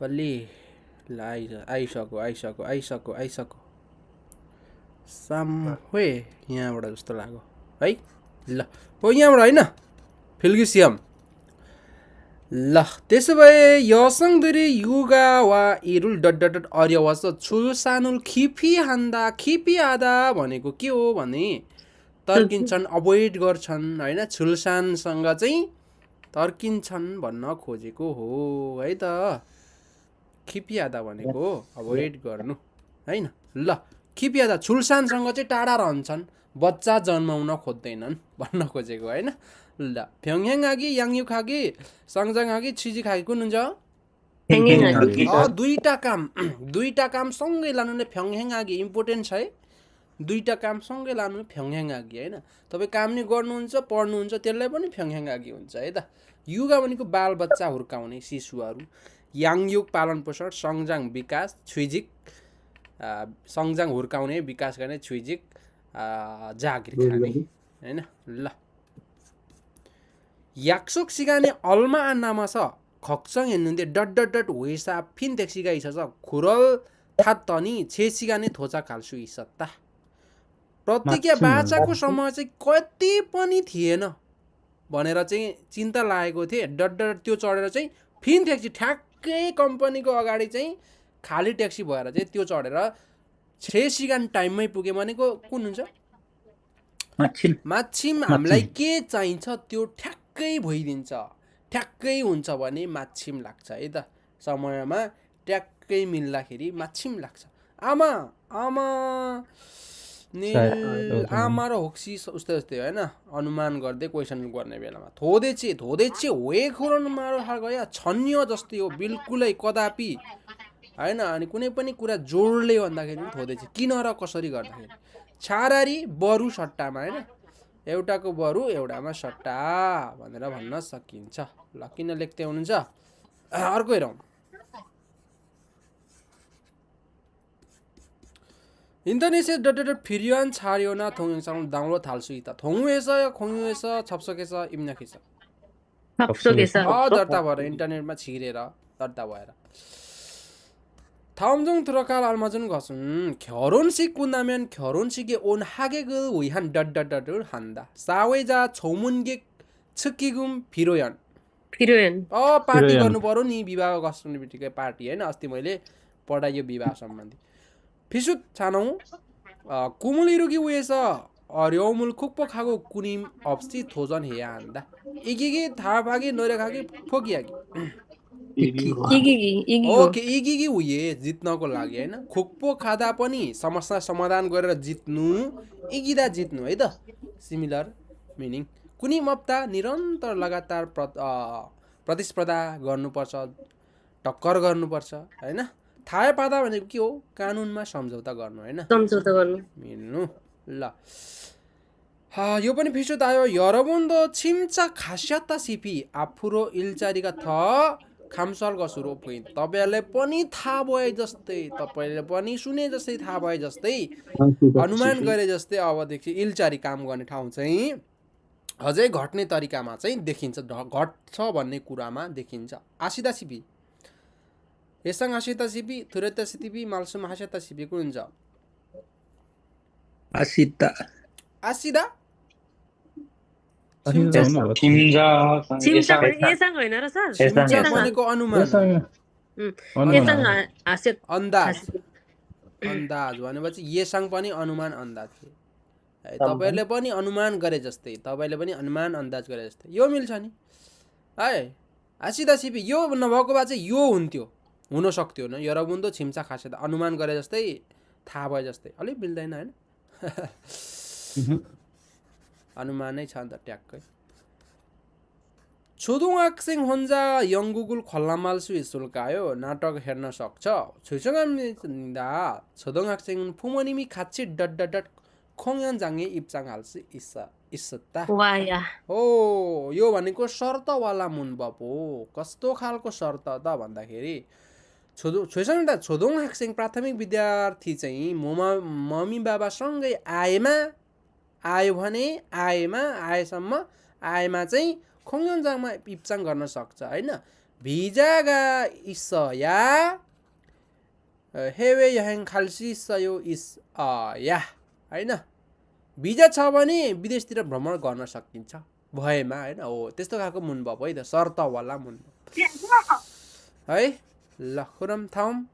बल्ली ल आइसक्यो सामवे यहाँबाट जस्तो लाग्यो है ल हो यहाँबाट होइन फिल्गिसियम ल त्यसो भए यसँगदरी युगा वा इरुल डट अर्यवास छुलसानुल खिपी आदा भनेको के हो भने तर्किन्छन् अभोइड गर्छन् होइन छुलसानसँग चाहिँ तर्किन्छन् भन्न खोजेको हो है त खिपियादा भनेको अभोइड गर्नु हैन ल खिपियादा छुलसानसँग चाहिँ टाढा रहन्छन् बच्चा जन्माउन खोज्दैनन् भन्न खोजेको हैन ल फ्याङह्याङ आगी याङयुक आगी सङजाङ आगी छिजी खागी कुन हुन्छ दुईटा काम सँगै लानु नै फ्याङह्याङ आगी इम्पोर्टेन्ट छ है दुईटा काम सँगै लानु फ्याङह्याङ आगी हैन तपाईँ काम नि गर्नुहुन्छ पढ्नुहुन्छ त्यसलाई पनि फ्याङह्याङ आगी हुन्छ है त युगा भनेको बाल बच्चा हुर्काउने शिशुहरू याङयुक पालन पोषण सङजाङ विकास छुइजिक सङजाङ हुर्काउने विकास गर्ने छुइजिक जागिर खाने हैन ल याक्सोक सिगाने अल्मा आन्नामा छ खक्सङ हेर्नुहुन्थ्यो डट वेसा फिन देख्सिगा इस खुरल थात तनी छे सिगाने थोचा खाल्सु इसत्ता प्रतिज्ञा बाचाको समय चाहिँ कति पनि थिएन भनेर चाहिँ चिन्ता लागेको थिए डट त्यो चढेर चाहिँ फिन ट्याक्सी ठ्याक्कै कम्पनीको अगाडि चाहिँ खाली ट्याक्सी भएर चाहिँ त्यो चढेर 6 सिगान टाइममै पुगे भनेको कुन हुन्छ माछिम हामीलाई के चाहिन्छ त्यो ठ्याक्कै भइदिन्छ ठ्याक्कै हुन्छ भने माछिम लाग्छ है त समयमा ट्याक्कै मिल्दाखेरि माछिम लाग्छ आमा र होक्सी उस्तै होइन अनुमान गर्दै क्वेसन गर्ने बेलामा धोदेचे वे खुरन मारो गया छन्य जस्तै हो बिल्कुलै कदापि होइन अनि कुनै पनि कुरा जोडले भन्दाखेरि धोदेचे किन र कसरी गर्दाखेरि छारारी बरु सट्टामा होइन एउटाको बरु एउटामा सट्टा भनेर भन्न सकिन्छ ल किन लेख्दै हुनुहुन्छ अर्को हेरौँ इन्टरनेसिया डट फिरियन छारियोना थोङसाङ दाउलो थाल्सु इता थोङुएस खोङुएस छप्सकेस इम्नाखेस दर्ता भएर इन्टरनेटमा छिरेर दर्ता भएर थाउजङ तुरकाल आलमाजुन घसुन ख्यारोनसिक कुन्दामेन ख्यारोनसिके ओन हागेगु उइहान डट हान्दा सावेजा छौमुनगे छकिगुम फिरोयन पार्टी गर्नु पर्यो नि विवाह गर्नु बित्तिकै पार्टी होइन अस्ति मैले पढाइयो विवाह सम्बन्धी फिसुत छानौ कुमुलिरुगी उएस अर्यौमुल खुक्पो खागो कुनिम अप्सी थोजन हेया हान्दा इगिगी थाभागी नोरेखागी फोकियागी ओके इगिगी उये जित्नको लागि हैन खुक्पो खादा पनि समस्या समाधान गरेर जित्नु इगिदा जित्नु है त सिमिलर मिनिङ कुनै मप्ता निरन्तर लगातार प्रतिस्पर्धा गर्नुपर्छ टक्कर गर्नुपर्छ हैन थाहा पादा भनेको के हो कानुनमा सम्झौता गर्नु हैन मिल्नु ल यो पनि फिसुत आयो यरबुन्द छिम्चा खास्याता सिपी आफुरो इल्चारीका थ खामसल गसुरो पोइन्ट तपाईहरुले पनि थाहा भए जस्तै तपाईले पनि सुने जस्तै थाहा भए जस्तै अनुमान गरे जस्तै अबदेखि इल्चारी काम गर्ने ठाउँ चाहिँ अझै घट्ने तरिकामा चाहिँ देखिन्छ घट्छ भन्ने कुरामा देखिन्छ आसिदा सिपी यसङ आसिदा सिपी थुरेता सिपी मालसुम आसिदा सिपी कुन हुन्छ आसिदा छिम्चा होइन र सर भनेको अनुमान अन्दाज भनेपछि येसाङ पनि अनुमान अन्दाज तपाईहरुले पनि अनुमान गरे जस्तै तपाईले पनि अनुमान अन्दाज गरे जस्तै यो मिल्छ नि है आसिदा सिपी यो नभएको भए चाहिँ यो हुन्थ्यो हुन सक्थ्यो न यरबुन्दो छिम्चा खास्याता अनुमान गरे जस्तै थाहा भए जस्तै अलि मिल्दैन हैन अनुमानै छ नि त ट्याक्कै छोदुङ आक्सिङ होन्जा यङ्गुगुल खल्लामाल्सु इस्सुल्कायो नाटक हेर्न सक्छ छुइसङदा छोदुङ आक्सिङ फुमनिमी खाच्ची डट खोङयान जाङे इप्चाङ हाल्सु इस्सत्ता हो यो भनेको शर्तवाला मुनबप हो कस्तो खालको शर्त त भन्दाखेरि छुइसङदा छोदुङ आक्सिङ प्राथमिक विद्यार्थी चाहिँ मम्मी बाबासँगै आयो भने आएमा चाहिँ खोङयानजाङमा इप्चाङ गर्न सक्छ हैन 비자가 있어야 해외여행 갈 수 있어요. 있어야. होइन भिजा छ भने विदेशतिर भ्रमण गर्न सकिन्छ भएमा होइन हो त्यस्तो खालको मुनबब है त शर्तवाला मुनबब है ल खुरम थाउम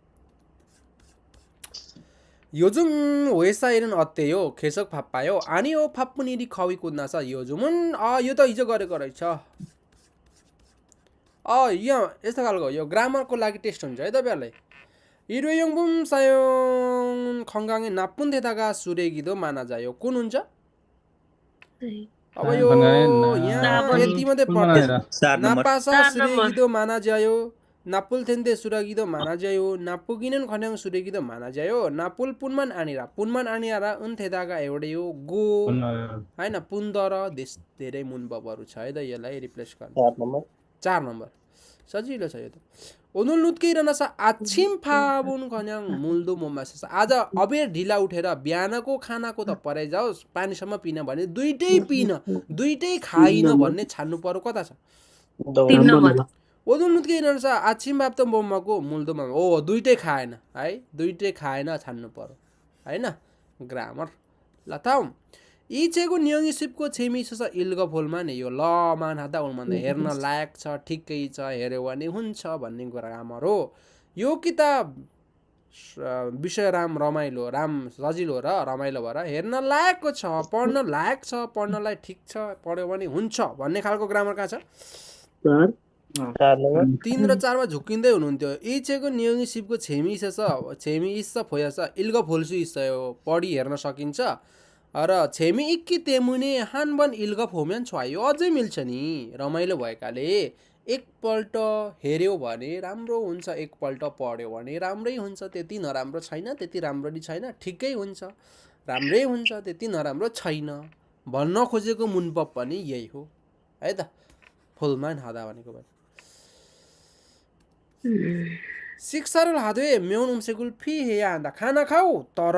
요즘 회사 일은 어때요? 계속 바빠요? 아니요 바쁜 일이 거의 끝나서 요즘은 यो त हिजो गरेको रहेछ यहाँ यस्तो खालको यो ग्रामरको लागि टेस्ट हुन्छ है तपाईहरुलाई 일회용품 사용 건강에 나쁜 데다가 쓰레기도 많아져요. कुन हुन्छ? अब यो यहाँ यति मात्रै पढ्छ 나빠서 쓰레기도 많아져요. 나쁠 텐데 쓰레기도 많아져요. 나쁘기는 그냥 쓰레기도 많아져요. 나쁠 뿐만 아니라 은퇴다가 एउटै हो गो हैन पुन्दर धेरै मुनबबहरु छ है त यसलाई रिप्लेस गर्न 4 नम्बर सजिलो छ यो त 오늘 늦게 일어나서 아침 밥은 그냥 물도 못 마셔서 आज अबेर ढिला उठेर बिहानको खानाको त परै जाओस् पानीसम्म पिन भने दुईटै पिन दुईटै खाइन भन्ने छान्नु पर्यो कता छ 3 नम्बर 오늘 늦게 일어나서 아침 밥도 못 먹고 물도 못 먹고 दुईटै खाएन है दुईटै खाएन छान्नु पर्यो हैन ग्रामर ल त 이 책은 령이 쉽고 재미있어서 읽어볼만 해요. लमान हादा उनभन्दा हेर्न लायक छ ठिकै छ हेर्यो भने हुन्छ भन्ने ग्रामर हो यो किताब विषय रमाइलो सजिलो र रमाइलो भएर हेर्न लायकको छ पढ्न लायक छ पढ्नलाई ठिक छ पढ्यो भने हुन्छ भन्ने खालको ग्रामर कहाँ छ 3 र 4 मा झुकिँदै हुनुहुन्थ्यो 이 책은 령이 쉽고 재미있어서 보여서 읽어볼 수 있어요. पढी हेर्न सकिन्छ र 재미있기 때문에 한 번 읽어보면 좋아요. अझै मिल्छ नि रमाइलो भएकाले एकपल्ट हेर्यो भने राम्रो हुन्छ एकपल्ट पढ्यो भने राम्रै हुन्छ त्यति नराम्रो छैन त्यति राम्ररी छैन ठिकै हुन्छ राम्रै हुन्छ त्यति नराम्रो छैन भन्न खोजेको मुनपप पनि यही हो है त फुलमान हादा भनेको भयो 식사를 하되 매운 음식을 피해야 한다. खाना खाऊ तर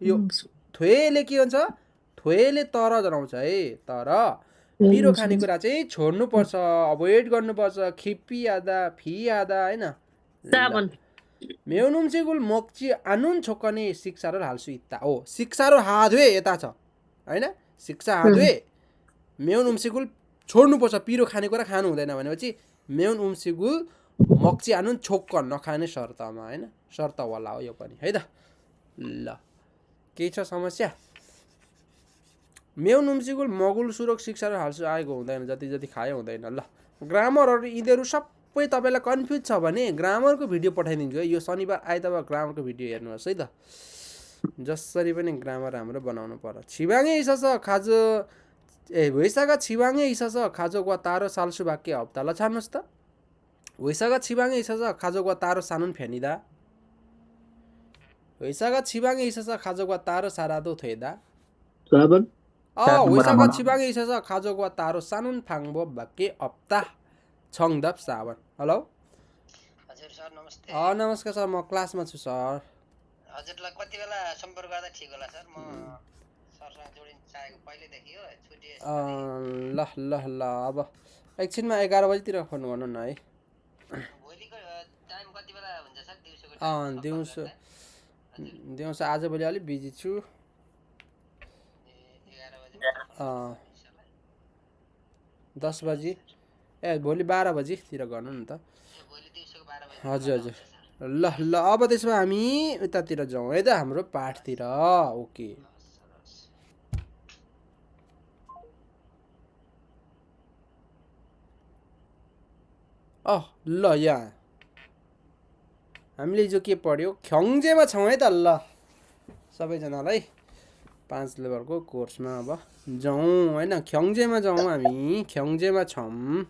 यो थ्वेले के भन्छ थ्वेले तर जनाउँछ है तर पिरो खानेकुरा चाहिँ छोड्नु पर्छ अभोइड गर्नुपर्छ खिपियादा फियादा हैन 매운 음식을 먹지 않은 조건에 식사를 할 수 있다. 식사를 하되 यता छ हैन शिक्षा हाद्वे 매운 음식을 छोड्नु पर्छ पिरो खानेकुरा खानु हुँदैन भनेपछि 매운 음식을 먹지 않은 조건 नखाने शर्तमा हैन शर्तवाला हो यो पनि है त ल के छ समस्या 매운 음식을 먹을수록 식사를 할 수 आएको हुँदैन जति जति खायो हुँदैन ल ग्रामरहरु यिनीहरु सबै तपाईलाई कन्फ्युज छ भने ग्रामरको भिडियो पठाइदिन्छु है यो शनिबार आइतबार ग्रामरको भिडियो हेर्नुहोस् है त जसरी पनि ग्रामर हाम्रो बनाउनु पर्छ छिबाङे 있어서 회사가 지방에 있어서 가족과 따로 살 수밖에 없다. ल छाड्नुस् त 회사가 지방에 있어서 가족과 따로 사는 편이다. 회사가 지방에 있어서 가족과 따로 살아도 되다. 4번 회사가 지방에 있어서 가족과 따로 사는 방법밖에 없다. 정답 4번. हेलो हजुर सर नमस्ते नमस्कार सर म क्लासमा छु सर हजुरलाई कति बेला सम्पर्क गर्दा ठीक होला सर म सरसँग जोडिन चाहेको पहिलेदेखि हो छुट्टी ल ल ल अब एकछिनमा 11 बजेतिर फोन गर्नु न है भोलिको टाइम कति बेला हुन्छ सर दिउँसो दिउँसो आज भोलि अलि बिजी छु 11 बजे 10 बजी भोलि 12 बजीतिर गर्नु नि त भोलि दिउँसोको 12 बजे हजुर हजुर ल ल अब त्यसमा हामी उतातिर जाउँ है त हाम्रो पाठतिर ओके ल यहाँ हामीले जो के पढ्यो 경제मा छौँ है त ल सबैजनालाई 5 लेभलको कोर्समा अब जाउँ हैन 경제मा जाउँ हामी 경제मा छौँ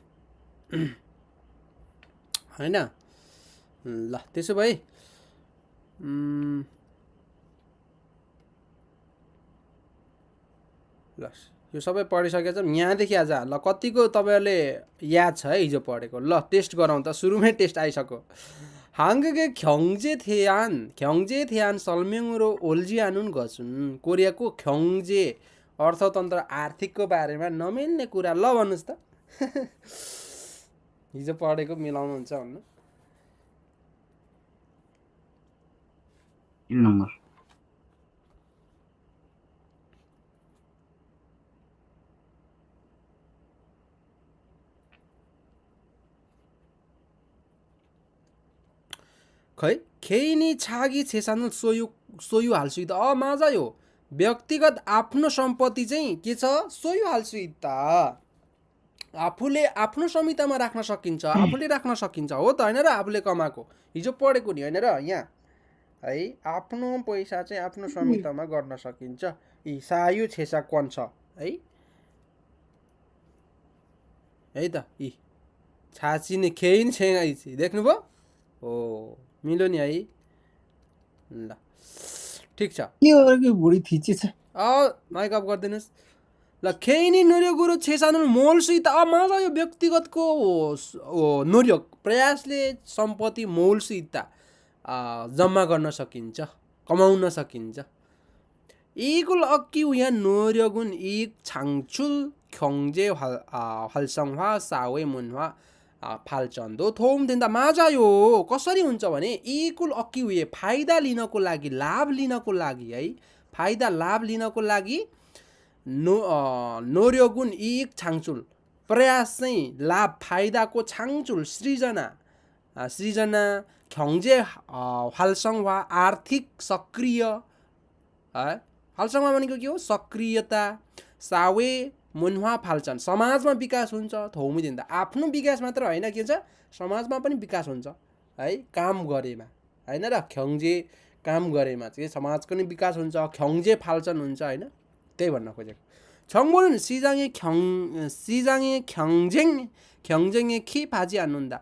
हैन ल त्यसो भए ल यो सबै पढिसकेछ यहाँदेखि आज ल कतिको तपाईहरुले याद छ है हिजो पढेको ल टेस्ट गरौँ त सुरुमै टेस्ट आइसक्यो 한국의 경제 대안 설명으로 옳지 않은 것은 कोरियाको 경제 अर्थतन्त्र आर्थिकको बारेमा नमिल्ने कुरा ल भन्नुस् त हिजो पढेको मिलाउनुहुन्छ भन्नु 3 नम्बर खै खेइनी छागी छेसानु सोयु सोयु हाल्छु त माझा यो व्यक्तिगत आफ्नो सम्पत्ति चाहिँ के छ सोयु हाल्छु त आफूले आफ्नो समितिमा राख्न सकिन्छ आफूले राख्न सकिन्छ हो त होइन र आफूले कमाएको हिजो पढेको नि होइन र यहाँ है आफ्नो पैसा चाहिँ आफ्नो समितिमा गर्न सकिन्छ यी सायु छेसा कन छ है त यी छाचिने खेइन छेङ आइछि देख्नुभयो हो मिल्यो नि है ल ठिक छ के बुढी थिची छ माइक अफ गरिदिनुहोस् ल खेइनी नोर्यो गुरु छेसानु मोलसहित माझा यो व्यक्तिगतको नोर्यो प्रयासले सम्पत्ति मोलसहित जम्मा गर्न सकिन्छ कमाउन सकिन्छ इकुल अक्की उया नोर्योगुन इक छाङचुल ख्योङजे हलसङवा सावे मुनवा फाल्चन्दो थोम दिँदा माझा यो कसरी हुन्छ भने इकुल अक्की उयो फाइदा लिनको लागि लाभ लिनको लागि है फाइदा लाभ लिनको लागि नोर्योगुन इक छाङचुल प्रयास चाहिँ लाभ फाइदाको छाङचुल सृजना ख्योङजे हालसङवा आर्थिक सक्रिय हालसङवा भनेको के हो सक्रियता सावे मुन्हा फाल्छन् समाजमा विकास हुन्छ थौमी दिँदा आफ्नो विकास मात्र होइन के हुन्छ समाजमा पनि विकास हुन्छ है काम गरेमा होइन र ख्योङजे काम गरेमा चाहिँ समाजको नि विकास हुन्छ ख्योङजे फाल्छन् हुन्छ होइन त्यही भन्न खोजेको छङबोलुन सिजाङे ख्योङजेङ खि फाजी हान्नुहुँदा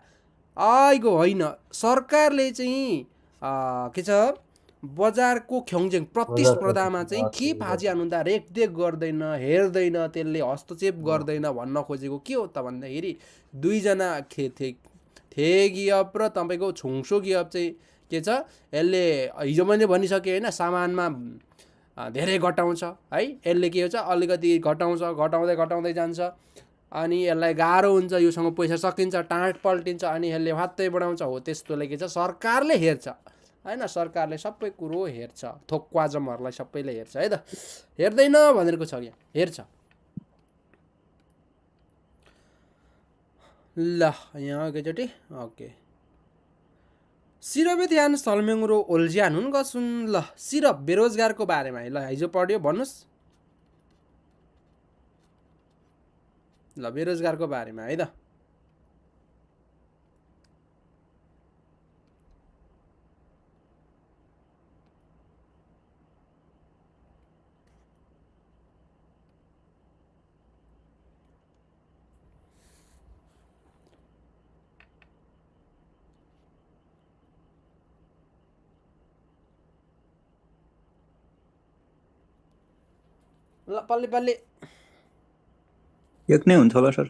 आइगो होइन सरकारले चाहिँ के छ बजारको ख्योङजेङ प्रतिस्पर्धामा चाहिँ के फाजी हान्नुहुँदा रेखदेख गर्दैन हेर्दैन त्यसले हस्तक्षेप गर्दैन भन्न खोजेको के हो त भन्दाखेरि दुईजना थेगियप र तपाईँको छुङसो गियप चाहिँ के छ यसले हिजो मैले भनिसकेँ होइन सामानमा धेरै घटाउँछ है यसले के हुन्छ अलिकति घटाउँदै जान्छ अनि यसलाई गाह्रो हुन्छ योसँग पैसा सकिन्छ टाँट पल्टिन्छ अनि यसले हात्तै बढाउँछ हो त्यस्तोले के छ सरकारले हेर्छ होइन सरकारले सबै कुरो हेर्छ थोक्वाजमहरूलाई सबैले हेर्छ है त हेर्दैन भनेको छ यहाँ हेर्छ ल यहाँ एकैचोटि ओके सिरपे ध्यान सल्मेङ्रो ओल्ज्यान हुन् गसुन ल सिरप बेरोजगारको बारेमा है ल हिजो पढ्यो भन्नुहोस् ल बेरोजगारको बारेमा है त ल पल्ली एक नै हुन्छ होला सर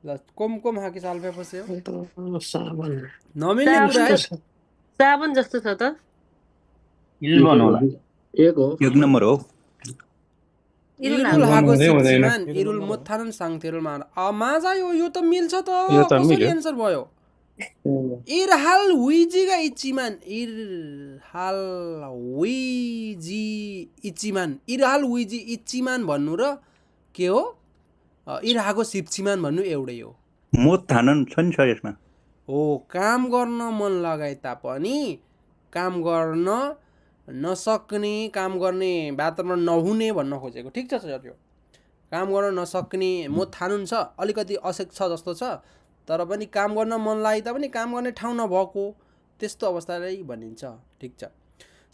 ल कोम हाकी सालफे पस्यो साबन नमिल्ने कुरा है साबन जस्तो छ त इल्बन होला एक हो एक नम्बर हो इरुल हागो सिप्सिमान इरुल मोथानन साङथेरुल मान माझा यो त मिल्छ त कसरी एन्सर भयो इरहाल विजिगा इचिमान इरहाल विजी इचिमान भन्नु र के हो इरहाको सिप्सिमान भन्नु एउटै हो मोत थानन छ नि सर यसमा हो काम गर्न मन लगाए तापनि काम गर्न नसक्ने काम गर्ने वातावरण नहुने भन्न खोजेको ठिक छ सर यो काम गर्न नसक्ने मोत थानुन छ अलिकति असेक छ जस्तो छ तर पनि काम गर्न मन लागे तापनि काम गर्ने ठाउँ नभएको त्यस्तो अवस्थालाई भनिन्छ ठिक छ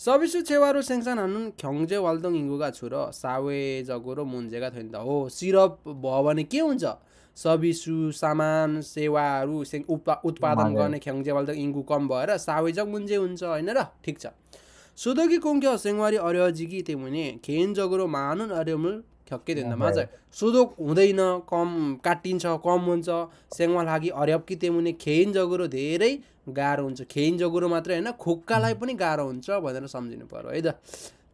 सबिसु छेवारो सेङसान हानुन ख्योङजे वाल्दोङ इङ्गुगा छु र सावे जगोरो मुन्जेगा थोइन त हो सिरप भयो भने के हुन्छ सबिसु सामान सेवाहरू उत्पादन गर्ने ख्योङजे वाल्दोङ इङ्गु कम भएर सावे जग मुन्जे हुन्छ होइन र ठिक छ सुदोगी कुङ्क्यो सेङवारी अर्यजिगी तेमुने खेन जगोरो मानुन अर्यमुल ख्यक्कै दिँदा माझ सुदोक हुँदैन कम काटिन्छ कम हुन्छ सेङवा लागि अर्यपकी तेमुने खेन जगोरो धेरै गाह्रो हुन्छ खेन जगोरो मात्रै होइन खुक्कालाई पनि गाह्रो हुन्छ भनेर सम्झिनु पर्यो है त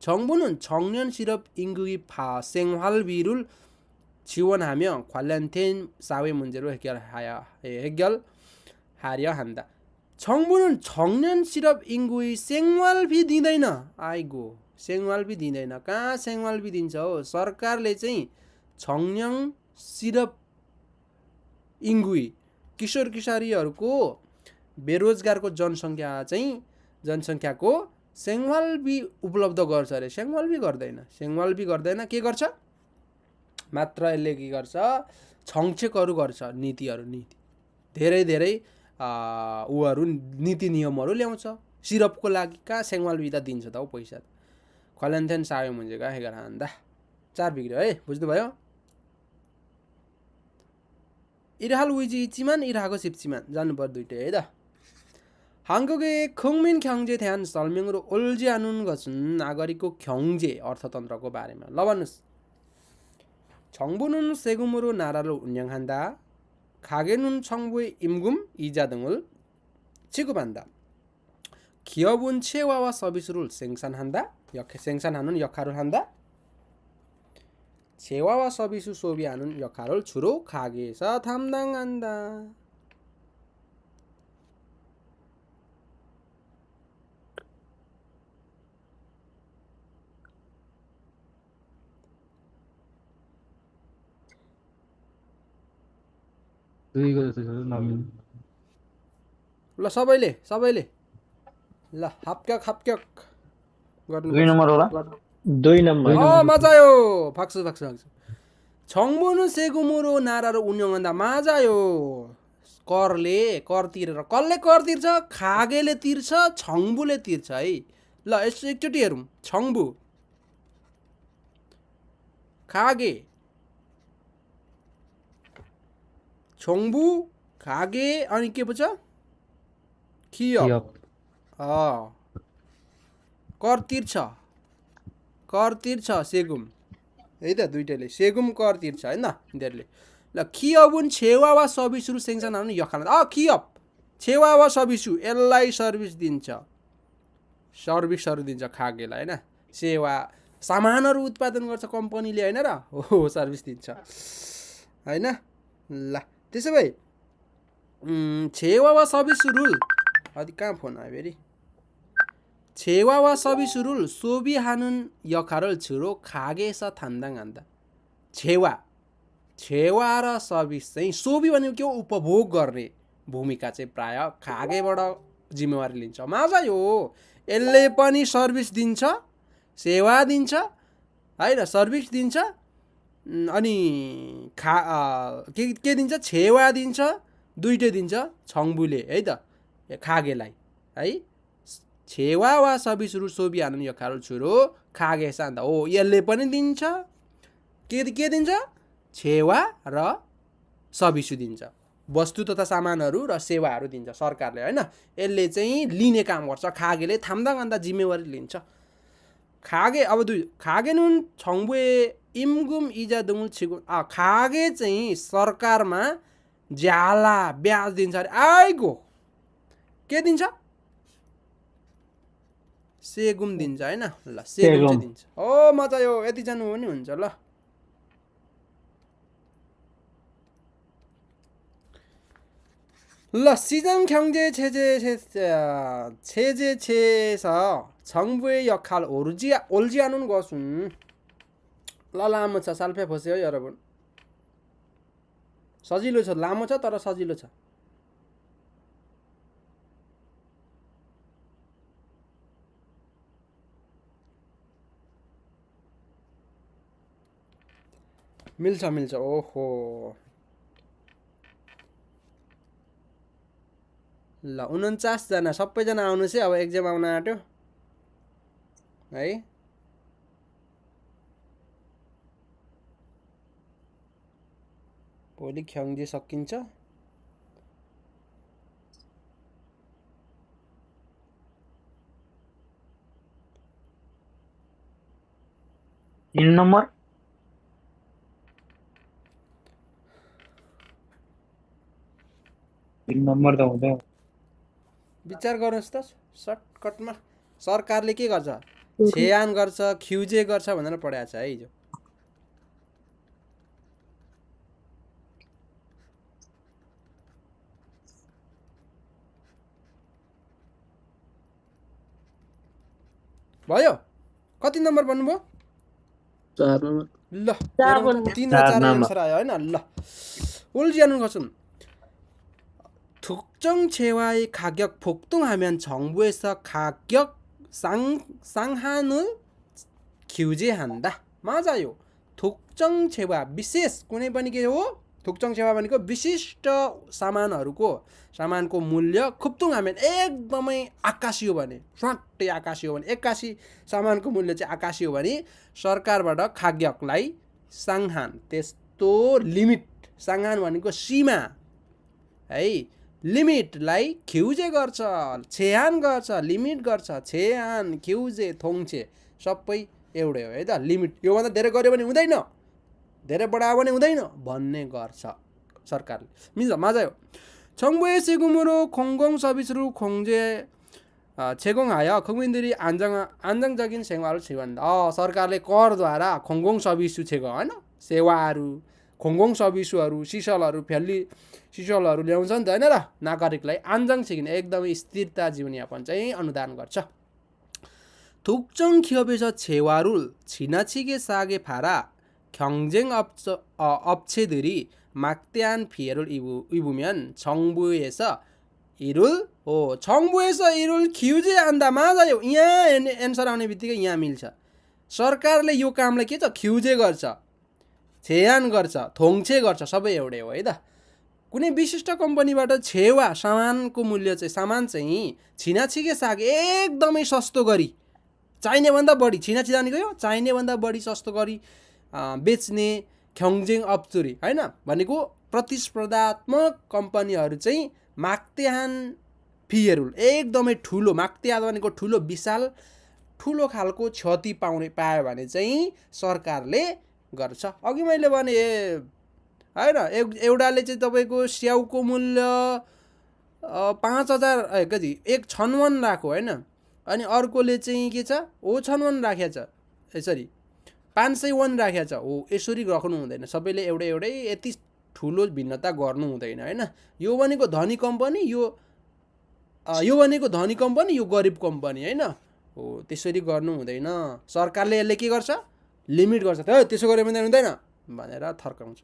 छङबुनुन छङन्यन सिरप इङ्गुगी फा सेङवाल बिरुल 지원하며 관련된 사회 문제를 해결하려 한다. 정부는 청년 실업 인구의 생활비 दिँदैन. आइगो 생활비 दिँदैन. कहाँ 생활비 दिन्छ हो? सरकारले चाहिँ 청년 실업 인구의 किशोर किशोरीहरूको बेरोजगारको जनसङ्ख्याको 생활비 उपलब्ध गर्छ अरे. 생활비 गर्दैन. के गर्छ? मात्र यसले के गर्छ? 정책हरू गर्छ. नीति धेरै उहरू नीति नियमहरू ल्याउँछ. सिरपको लागि कहाँ 생활비 त दिन्छ त हो पैसा. 관련된 사회 문제가 해결한다. 4 बिग्रियो है. बुझ्नुभयो? 이라할 위지 있지만 이라하고 싶지만 जानुपर् दुईटै है त. 한국의 국민 경제에 대한 설명으로 옳지 않은 것은 나गरिकको 경제 अर्थतन्त्रको बारेमा. ल भन्नुस्. 정부는 세금으로 나라를 운영한다. 가게는 정부의 임금, 이자 등을 지급한다. 기업은 재화와 서비스를 생산한다. 생산하는 역할을 한다. 재화와 서비스 소비하는 역할을 주로 가게에서 담당한다. ल सबैले ल 합격 गर्नु. 2 नम्बर होला 2 नम्बर 맞아요. 박수. 정부는 세금으로 나라를 운영한다. 맞아요. कर तिरेर. कसले कर तिर्छ? 가게ले तिर्छ, 정부ले तिर्छ है. ल यसो एकचोटि हेरौँ. 가게, 정부, 가게 अनि के पो? 기업. कर तिर्छ 세금. है त दुईटैले 세금 कर तिर्छ हैन यिनीहरुले. ल 기업은 재화와 서비스를 생산하는 역할을. 기업 재화와 서비스 यसलाई सर्भिस दिन्छ. सर्भिसहरु दिन्छ खागेलाई हैन. सेवा सामानहरु उत्पादन गर्छ कम्पनीले हैन र हो सर्भिस दिन्छ हैन. ल त्यसो भए 재화와 서비스를 어디 कहाँ फोन आयो फेरि. 재화와 서비스를 소비하는 역할을 주로 가게에서 담당한다. 재화 र सर्भिस चाहिँ सोबी भनेको के हो? उपभोग गर्ने भूमिका चाहिँ प्राय खागेबाट जिम्मेवारी लिन्छ. मजा हो. यसले पनि सर्भिस दिन्छ, सेवा दिन्छ हैन. सर्भिस दिन्छ अनि के दिन्छ? 재화 दिन्छ. दुईटै दिन्छ 정부ले है त खागेलाई है. 재화와 서비스를 소비하는 역할을 주로 가게에서 한다. 오, यसले पनि दिन्छ. के दिन्छ? 재화 र सर्भिस दिन्छ. वस्तु तथा सामानहरू र सेवाहरू दिन्छ सरकारले हैन. यसले चाहिँ लिने काम गर्छ. खागेले 담당한다 जिम्मेवारी लिन्छ. 가게는 정부의 임금, 이자 등을 지급. 가게 चाहिँ सरकारमा ज्याला ब्याज दिन्छ अरे. आइगो के दिन्छ? सेगुम दिन्छ हैन. ल सेगुम चाहिँ दिन्छ. ओ मजा यो. यति जानु पनि हुन्छ. ल 시장 경제 체제에서 정부의 역할 옳지 않은 것은. लामो छ. 살펴보세요 여러분. सजिलो छ. लामो छ तर सजिलो छ. मिल्छ. ओहो ल 49 जना सबैजना आउनुहोस् है. अब एक्जाम आउन आँट्यो है. भोलि ख्याङ्जे सकिन्छ. तीन नम्बर त हुँदैन. विचार गर्नुहोस् त सर्टकटमा. सरकारले के गर्छ? छेयान गर्छ, ख्युजे गर्छ भनेर पढाएको छ है हिजो. भयो कति नम्बर भन्नुभयो 4 नम्बर ल चार हेरौँ त, भन्नु। 3 र 4 नम्बर। एन्सर आयो होइन ल 울지않은 것은 특정 재화의 가격 폭등하면 정부에서 가격 상한을 규제한다. 맞아요. 독정 재화 विशेष कुनै पनि के हो 독정 재화 भनेको विशिष्ट सामानको मूल्य खुप्तुङहामेन एकदमै आकाशी हो भने स्वाट्टै आकाशी हो भने एक्कासी सामानको मूल्य चाहिँ आकाशी हो भने सरकारबाट खाद्यलाई सांहान त्यस्तो लिमिट सांहान भनेको सीमा है लिमिटलाई ख्युजे गर्छ छेहान गर्छ लिमिट गर्छ छेहान ख्युजे थोङछे सबै एउटै हो है त लिमिट योभन्दा धेरै गर्यो भने हुँदैन धेरै बढायो भने हुँदैन भन्ने गर्छ सरकारले मिल्छ 맞아요. 정부의 세금으로 공공 서비스를 제공하여 국민들이 안정적인 생활을 지원한다. सरकारले करद्वारा 공공 서비스 제공 हैन सेवाहरू 공공 서비스हरू सिसलहरू सिसलहरू ल्याउँछ नि त हैन र नागरिकलाई 안정적인 एकदमै स्थिरता जीवनयापन चाहिँ अनुदान गर्छ. 독점 기업에서 재화를 지나치게 싸게 팔아 경쟁 업체들이 막대한 피해를 입으면 정부에서 이를 규제한다. 맞아요. यहाँ एन्सर आउने बित्तिकै यहाँ मिल्छ. सरकारले यो कामलाई के छ ख्युजे गर्छ छेहान गर्छ थोङछे गर्छ सबै एउटै हो है त. कुनै विशिष्ट कम्पनीबाट सामानको मूल्य चाहिँ सामान चाहिँ छिनाछिके सागे एकदमै सस्तो गरी चाहिने भन्दा बढी छिनाछि जानेको यो चाहिने भन्दा बढी सस्तो गरी बेच्ने 경쟁 업들이 हैन भनेको प्रतिस्पर्धात्मक कम्पनीहरू चाहिँ माक्तेहान फीहरू एकदमै ठुलो माक्तेहान भनेको ठुलो विशाल ठुलो खालको क्षति पायो भने चाहिँ सरकारले गर्छ. अघि मैले भने हैन एउटाले चाहिँ तपाईको स्याउको मूल्य 5000 कति 1 छन्वन राखो हैन अनि अर्कोले चाहिँ के छ ओ छन्वन राखेछ यसरी 501 राखेछ हो यसरी राख्नु हुँदैन सबैले एउटै यति ठुलो भिन्नता गर्नु हुँदैन हैन. यो भनेको धनी कम्पनी यो भनेको धनी कम्पनी यो गरिब कम्पनी हैन हो त्यसरी गर्नु हुँदैन. सरकारले यसले के गर्छ लिमिट गर्छ त्यसो गरे पनि हुँदैन भनेर थर्काउँछ.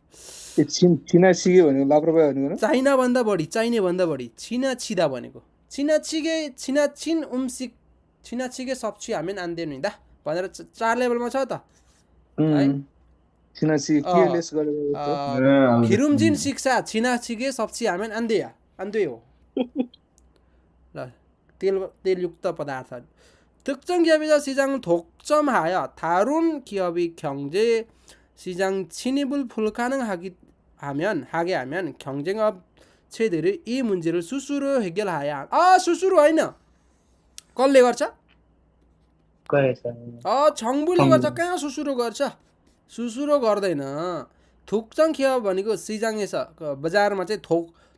छिना सिगे भनेको लापरवाही भनेको चाइना भन्दा बढी चाहिने भन्दा बढी छिना भनेको छिनाछिगे सब्जी हामी आन्दैन नि दा भनेर 4 लेभलमा छ त छिना सिगे केयरलेस गरेको 기름진 식사 지나치게 섭취하면 안 돼요. तेलयुक्त पदार्थ 특정 기업에서 시장을 독점하여 다른 기업이 경제 시장 침입을 불가능하게 하면 경쟁업체들이 이 문제를 스스로 해결해야 스스로 होइन कसले गर्छ 정부ले गर्छ कहाँ सुसुरो गर्छ सुसुरो गर्दैन. 독점 기업 भनेको 시장에서 बजारमा चाहिँ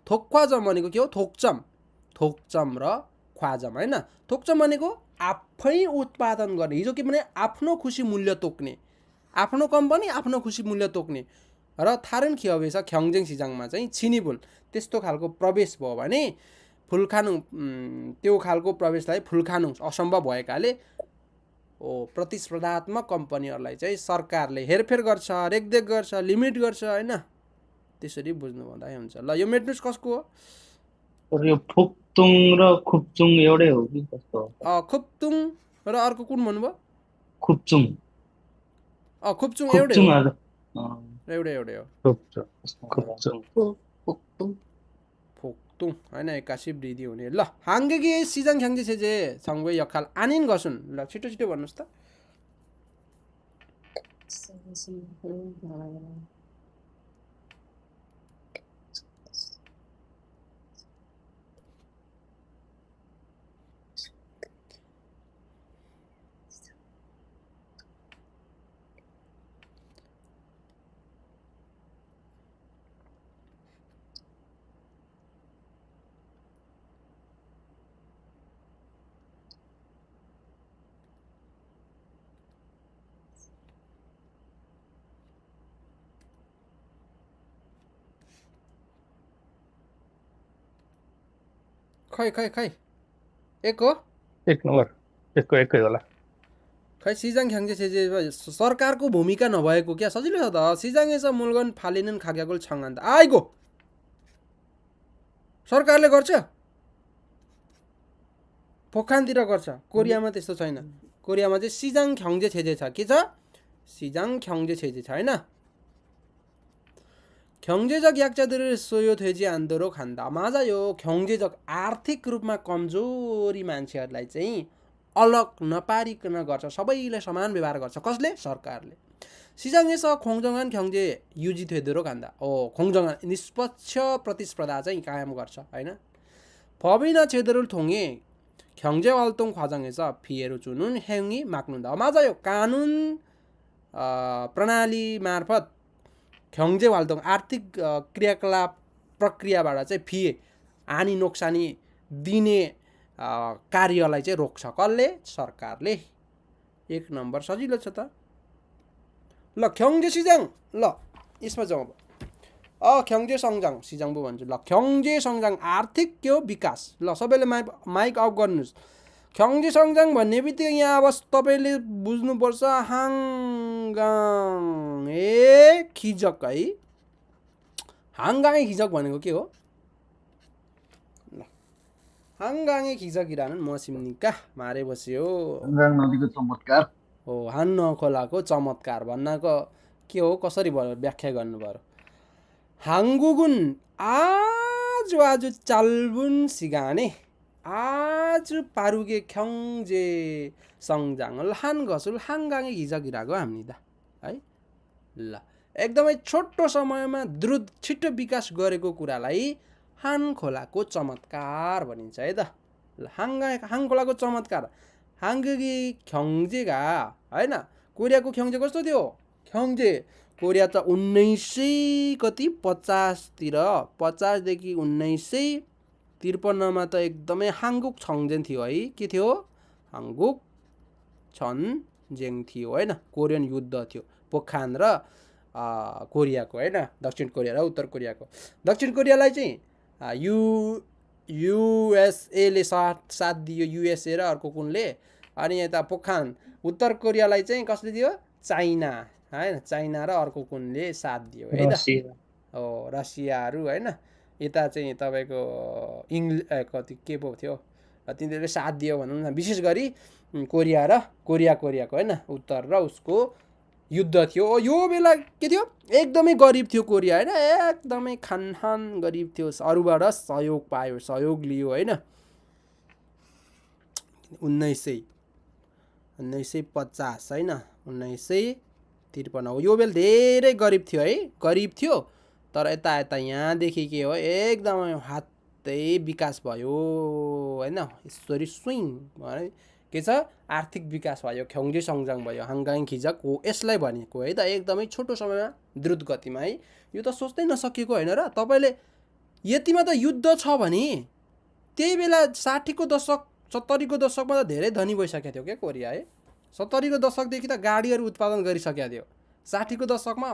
थोक्वाजम भनेको के हो थोक्चम र ख्वाजम हैन. थोक्चम भनेको आफै उत्पादन गर्ने हिजो के भने आफ्नो खुसी मूल्य तोक्ने आफ्नो कम्पनी आफ्नो खुसी मूल्य तोक्ने र थारन 기업에서 경쟁 시장मा चाहिँ छिनिबुल त्यस्तो खालको प्रवेश भयो भने फुलखानु त्यो खालको प्रवेशलाई फुलखानु असम्भव भएकाले प्रतिस्पर्धात्मक कम्पनीहरूलाई चाहिँ सरकारले हेरफेर गर्छ रेखदेख गर्छ लिमिट गर्छ हैन त्यसरी बुझ्नु भन्दा हुन्छ. ल यो मेट्नुस कसको हो यो फुक्तुङ र खुप्चुङ एउटै हो कि कस्तो हो खुप्तुङ र अर्को कुन भन्नुभयो खुप्चुङ खुप्चुङ एउटै हो एउटै हो 폭동 होइन एक्कासी वृद्धि हुने. ल 한국의 시장 경제 체제 정부의 역할 아닌 것은 ल छिटो भन्नुस् त. खै एक हो एक नम्बर एकको एकै होला खै सिजाङ ख्याङ्जे छेजे सरकारको भूमिका नभएको क्या सजिलो छ त सिजाङेछ मुलगन फालिनन् खाग्यागोल छङ्गान त आइगो सरकारले गर्छ पोखरानतिर गर्छ कोरियामा त्यस्तो छैन कोरियामा चाहिँ सिजाङ ख्याङ्जे छेजे छ के छ सिजाङ ख्याङ्जे छेजे छ होइन ख्याङ्जेजक याक्चातिर सोयो थेजी आन्दोरो खान्दा माझा यो ख्याङ्जेजक आर्थिक रूपमा कमजोरी मान्छेहरूलाई चाहिँ अलग नपारिकन गर्छ सबैलाई समान व्यवहार गर्छ कसले सरकारले सिजाङेस खोङजङ्गान ख्याङ्जे युजी थेदोरो खान्दा खोङजङ्गान निष्पक्ष प्रतिस्पर्धा चाहिँ कायम गर्छ होइन फबिना छेदरुल थोङे ख्याङ्जे वाल्तोङ ख्वाजाङेस फिएरो चुनुन हेङ्गी माग्नुन्दा माझा यो कानुन प्रणाली मार्फत ख्याङ्जे वाल्तोङ आर्थिक क्रियाकलाप प्रक्रियाबाट चाहिँ फिए हानि नोक्सानी दिने कार्यलाई चाहिँ रोक्छ कसले सरकारले 1 नम्बर सजिलो छ त ल ख्याङ्जे सिजाङ ल यसमा जाउँ अब ख्याङ्जे सङ्जाङ सिजाङ पो भन्छु ल ख्याङ्जे सङ्जाङ आर्थिक के हो विकास ल सबैले माइक अफ गर्नुहोस् ख्याङ्जे सङ्जाङ भन्ने बित्तिकै यहाँ अब तपाईँले बुझ्नुपर्छ हाङगाङे खिजक है हाङगाङे खिजक भनेको के हो हाङगाङे खिजकिरानन् मसिमनिका मारे बस्यो हाङगाङ नदीको चमत्कार हो हान्न खोलाको चमत्कार भन्नको के हो कसरी व्याख्या गर्नुभयो हाङ्गुगुन आज चाल्बुन सिगाने आज पारुगे ख्याङ्जे सङ्जाङ हान घसुल हाङगाङे खिजकिराको हामीले है ल एकदमै छोटो समयमा द्रुत छिटो विकास गरेको कुरालाई हान खोलाको चमत्कार भनिन्छ है त ल हाङ खोलाको चमत्कार हाङ्गी ख्याङ्जेगा होइन कोरियाको ख्याङ्जे कस्तो थियो ख्याङ्जे कोरिया त 1950तिर 50देखि 1953मा त एकदमै हाङ्गुक छङ्जेन थियो है के थियो हाङ्गुक छन्जेङ थियो होइन कोरियन युद्ध थियो पोखरान र कोरियाको होइन दक्षिण कोरिया र उत्तर कोरियाको दक्षिण कोरियालाई चाहिँ युएसएले साथ दियो युएसए र अर्को कुनले अनि यता पोखरान उत्तर कोरियालाई चाहिँ कसले दियो चाइना होइन चाइना र अर्को कुनले साथ दियो है त हो रसियाहरू होइन यता चाहिँ तपाईँको कति के पो थियो तिनीहरूले साथ दियो भनौँ न विशेष गरी कोरियाको होइन उत्तर र उसको युद्ध थियो यो बेला के थियो एकदमै गरिब थियो कोरिया होइन एकदमै खानखान गरिब थियो अरूबाट सहयोग पायो सहयोग लियो होइन 1950 होइन 1953 हो यो बेला धेरै गरिब थियो है गरिब थियो तर यता यहाँदेखि के हो एकदमै हातै विकास भयो होइन यसरी स्विङ के छ आर्थिक विकास भयो ख्याङ्जे सङ्जाङ भयो हाङगाङ खिजक हो यसलाई भनेको है त एकदमै छोटो समयमा द्रुत गतिमा है यो त सोच्दै नसकेको होइन र तपाईँले यतिमा त युद्ध छ भने त्यही बेला 60को दशक 70को दशकमा त धेरै धनी भइसकेको थियो क्या कोरिया है 70को दशकदेखि त गाडीहरू उत्पादन गरिसकेको थियो 60को दशकमा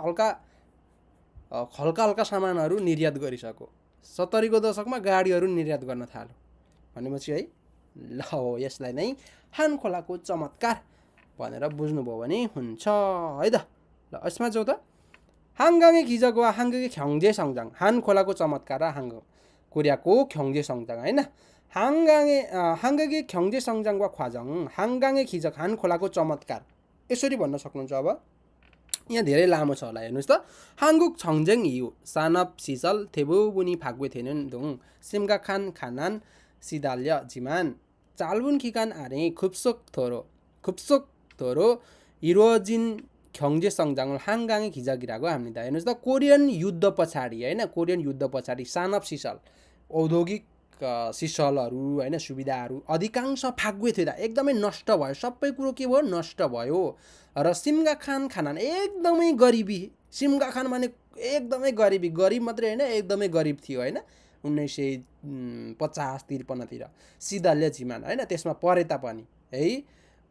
हल्का सामानहरू निर्यात गरिसक्यो 70को दशकमा गाडीहरू निर्यात गर्न थाल्यो भनेपछि है ल हो यसलाई नै हान खोलाको चमत्कार भनेर बुझ्नुभयो भने हुन्छ है त ल यसमा जाउँ त हाङगाङे खिजक वा हाङ्गे ख्याङ्जे सङ्जाङ हान खोलाको चमत्कार र कोरियाको ख्याङ्जे सङ्जाङ होइन हाङ्गे ख्याङ्जे सङ्जाङ वा ख्वाजाङ हाङगाङे खिजक हान खोलाको चमत्कार यसरी भन्न सक्नुहुन्छ अब यहाँ धेरै लामो छ होला हेर्नुहोस् त हाङ्गुक छङ्जेङ हिउ सानप सिसल थेबु बुनी फाग्वे थेनुन धुङ सिमगा खान खानान सिदाल्य जिमान चालबुन खिकान आरे खुप्सोक थोरो हिरोजिन ख्याङ्जे सङ्जाङ हाङगाङे खिजकिराको हामीले हेर्नुहोस् त कोरियन युद्ध पछाडि सानप सिसल औद्योगिक सिसलहरू होइन सुविधाहरू अधिकांश फाग्वे थियो एकदमै नष्ट भयो सबै कुरो के भयो नष्ट भयो र सिमगा खानान एकदमै गरिबी सिमगा खान भने एकदमै गरिब मात्रै होइन एकदमै गरिब थियो होइन 1950-53तिर सिदाल्य जिमान होइन त्यसमा परे तापनि है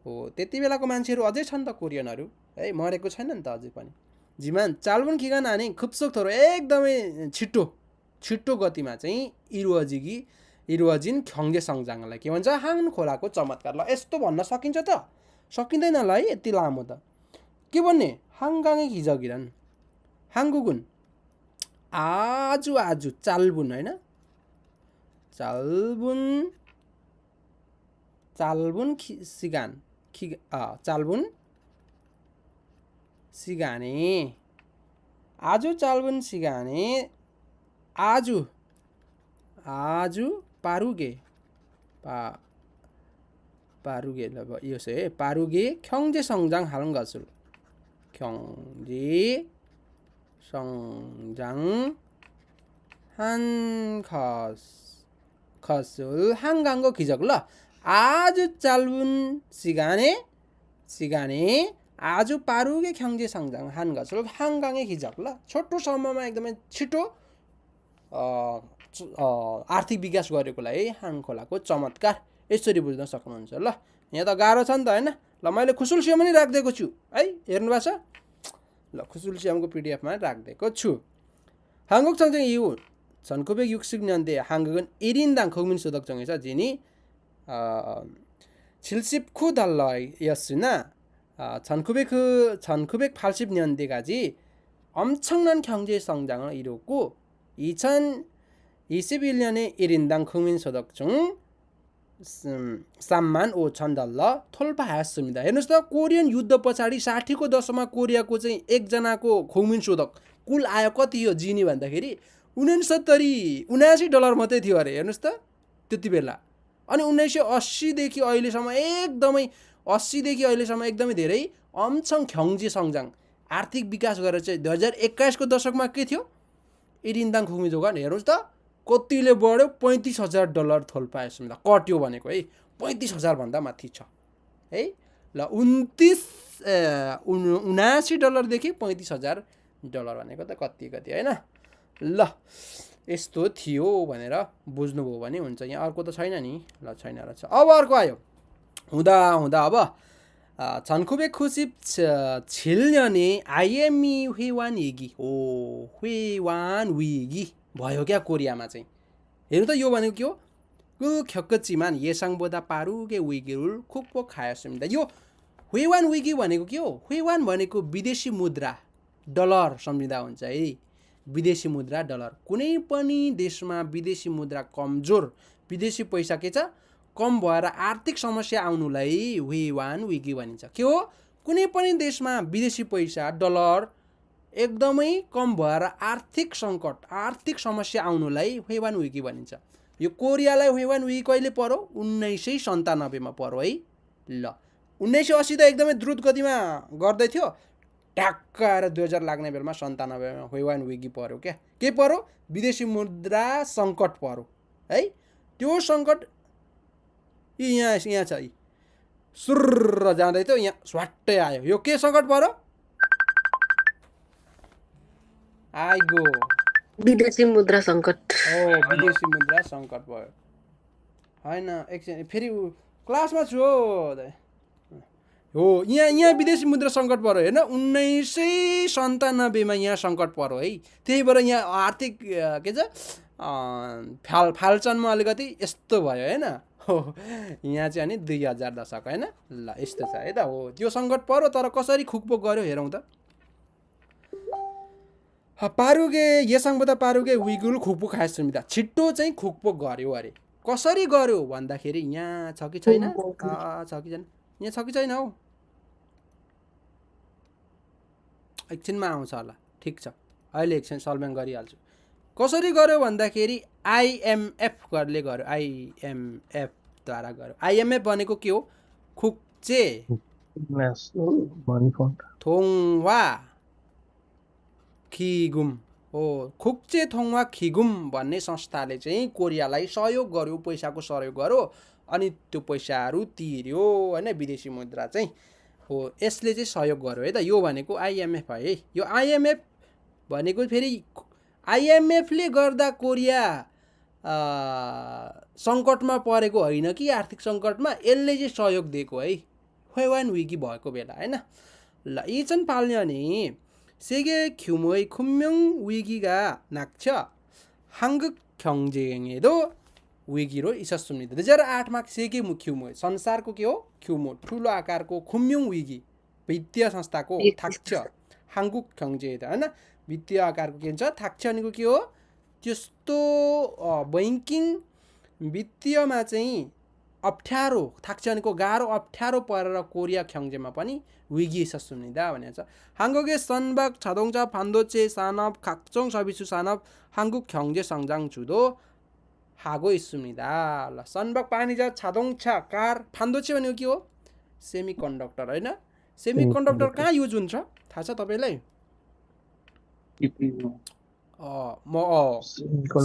हो त्यति बेलाको मान्छेहरू अझै छन् त कोरियनहरू है मरेको छैन नि त अझै पनि जिमान चालबुन खिगान हाने खुप्सोक थोरो एकदमै छिट्टो गतिमा चाहिँ इरुअजिन ख्याङ्जे सङ्जाङलाई के भन्छ हाङ खोलाको चमत्कार ल यस्तो भन्न सकिन्छ त सकिँदैन होला है यति लामो त के भन्ने 한강의 기적이란 한국은 아주 짧은 होइन 짧은 시간에 아주 짧은 시간에 아주 빠르게 빠르게 경제 성장하는 것을 경제 성장한 것을 한강의 기적을 아주 짧은 시간에 아주 빠르게 경제 성장한 것을 한강의 기적ल छोटो समयमा एकदमै छिटो आर्थिक विकास गरेकोलाई हाङ खोलाको चमत्कार यसरी बुझ्न सक्नुहुन्छ ल यहाँ त गाह्रो छ नि त हैन ल मैले खुसुल सिएम पनि राख्दिएको छु है हेर्नु भएको छ ल खुसुल सिएमको पीडीएफ मा राख्दिएको छु 한국 전쟁 이후 1960년대 한국은 1인당 국민 소득 중에서 진이 $79였으나 1980년대까지 엄청난 경제 성장을 이뤘고 2021년에 1인당 국민 소득 중 $35,000 돌파했습니다. हेर्नुस् त कोरियन युद्ध पछाडि 60 को दशकमा कोरियाको चाहिँ एकजनाको 국민 소득 कुल आयो कति हो जिनी भन्दाखेरि $79 मात्रै थियो अरे हेर्नुस् त त्यति बेला अनि 1980 देखि अहिलेसम्म एकदमै धेरै 엄청 경제 성장 आर्थिक विकास गरेर चाहिँ 2021 को दशकमा के थियो 1인당 국민 소득 हेर्नुस् त कतिले बढ्यो $35,000 थोल्पाएसम्म कट्यो भनेको है $35,000 भन्दा माथि छ है ल $79 देखि $35,000 भनेको त कति हैन ल यस्तो थियो भनेर बुझ्नुभयो भने हुन्छ यहाँ अर्को त छैन नि ल छैन रहेछ अब अर्को आयो हुँदा अब 1997년에 IMF 회원 위기 회원 위기 भयो क्या कोरियामा चाहिँ हेर्नु त यो भनेको के हो 그 겪었지만 예상보다 빠르게 위기를 극복하였습니다. यो 회원 위기 भनेको के हो 회원 भनेको विदेशी मुद्रा डलर सम्झिँदा हुन्छ है विदेशी मुद्रा डलर कुनै पनि देशमा विदेशी मुद्रा कमजोर विदेशी पैसा के छ कम भएर आर्थिक समस्या आउनुलाई 회원 위기 भनिन्छ के हो कुनै पनि देशमा विदेशी पैसा डलर एकदमै कम भएर आर्थिक संकट आर्थिक समस्या आउनुलाई 회원 위기 भनिन्छ यो कोरियालाई 회원 위기 कहिले पर्यो 1997 मा पर्यो है ल 1980 त एकदमै द्रुत गतिमा गर्दै थियो ट्याक्क आएर 2000 लाग्ने बेलामा 97 मा 회원 위기 पर्यो क्या के पर्यो विदेशी मुद्रा संकट पर्यो है त्यो संकट यहाँ छ सुर्र जाँदै थियो यहाँ स्वाट्टै आयो यो के संकट पर्यो आइगो विदेशी मुद्रा संकट विदेशी मुद्रा संकट भयो हैन एकछिन फेरि क्लासमा छु हो यहाँ विदेशी मुद्रा संकट पर्यो हैन 1997 मा यहाँ संकट पर्यो है त्यही भएर यहाँ आर्थिक के छ फालचनमा अलिकति यस्तो भयो हैन हो यहाँ चाहिँ अनि 2000 दशक हैन ल यस्तो छ है त हो त्यो संकट पर्यो तर कसरी खुकपोक गर्यो हेरौँ त 빠르게 예상보다 빠르게 위기를 극복했습니다. छिट्टो चाहिँ खुकपोक गर्यो अरे कसरी गर्यो भन्दाखेरि यहाँ छ कि छैन छ कि छैन यहाँ छ कि छैन हौ एकछिनमा आउँछ होला ठीक छ अहिले एकछिन सल्भेङ गरिहाल्छु कसरी गर्यो भन्दाखेरि आईएमएफ ले गर्यो आईएमएफ द्वारा गर्यो आईएमएफ भनेको के हो खुक्चे थोङवा खिगुम हो खुक्चे थोङवा खिगुम भन्ने संस्थाले चाहिँ कोरियालाई सहयोग गर्यो पैसाको सहयोग गर्यो अनि त्यो पैसाहरू तिर्यो हैन विदेशी मुद्रा चाहिँ हो यसले चाहिँ सहयोग गर्यो है त यो भनेको आईएमएफ है यो आईएमएफ भनेको फेरि आईएमएफ ले गर्दा कोरिया संकटमा परेको होइन कि आर्थिक संकटमा यसले चाहिँ सहयोग दिएको है 회원 위기 भएको बेला हैन ल 2008년에 세계 규모의 금융 위기가 닥쳐 한국 경제에도 विगिरो इसस्सुम्निदा 2008मा सेके ख्युमो संसारको के हो ख्युमो ठुलो आकारको खुम्युङ विगी वित्तीय संस्थाको थाक्छ हाङ्गुक खङ्जे हैन वित्तीय आकारको के हुन्छ थाक्छ भनेको के हो त्यस्तो बैंकिङ वित्तीयमा चाहिँ अप्ठ्यारो थाक्छ भनेको गाह्रो अप्ठ्यारो परेर कोरिया ख्याङ्जेमा पनि विगी ससुम्निदा भनेको छ हाङ्गोगे सनबक छदोङचा फान्दोचे सानब खाक्चोङ सबिसु सानब हाङ्गुक ख्याङ्जे सङ्जाङ जुदो हागो इस्सुम्निदा ल सनबक पानीजा छदोङचा कार फान्दोचे भनेको के हो सेमी कन्डक्टर हैन सेमी कन्डक्टर कहाँ युज हुन्छ थाहा छ तपाईलाई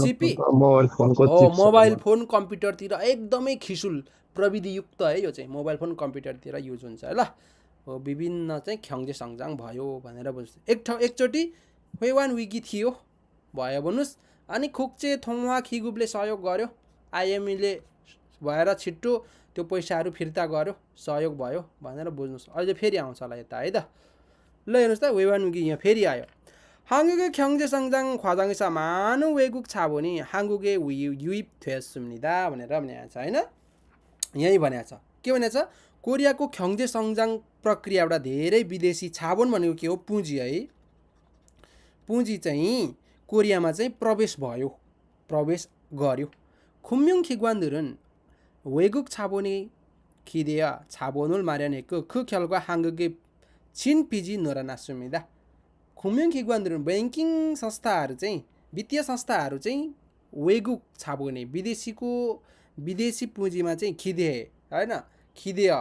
सिपी मोबाइल फोन कम्प्युटरतिर एकदमै खिसुल प्रविधियुक्त है यो चाहिँ मोबाइल फोन कम्प्युटरतिर युज हुन्छ है ल हो विभिन्न चाहिँ ख्याङ्जे सङ्जाङ भयो भनेर बुझ्छु एकचोटि वेवान विकी थियो भयो भन्नुहोस् अनि खुक्चे थोङवा खिगुबले सहयोग गर्यो आइएमईले भएर छिट्टो त्यो पैसाहरू फिर्ता गर्यो सहयोग भयो भनेर बुझ्नुहोस् अहिले फेरि आउँछ होला यता है त ल हेर्नुहोस् त वेवान विकी यहाँ फेरि आयो 한국의 경제 성장 과정에서 많은 외국 자본이 한국에 유입되었습니다. भनेर भनेको छ हैन यही भनेको छ के भनेको छ कोरियाको 경제 성장 प्रक्रियाबाट धेरै विदेशी जा본 भनेको के हो पुँजी है पुँजी चाहिँ कोरियामा चाहिँ प्रवेश गर्यो खुम्युङ 기관들은 외국 자본이 기대어 자본을 마련했고 그 결과 한국의 진빚이 늘어났습니다. खुम्युङ 기관들은 बैंकिङ संस्थाहरू चाहिँ वित्तीय संस्थाहरू चाहिँ वेगुक छाबोने विदेशी पुँजीमा चाहिँ खिदे हैन खिदेय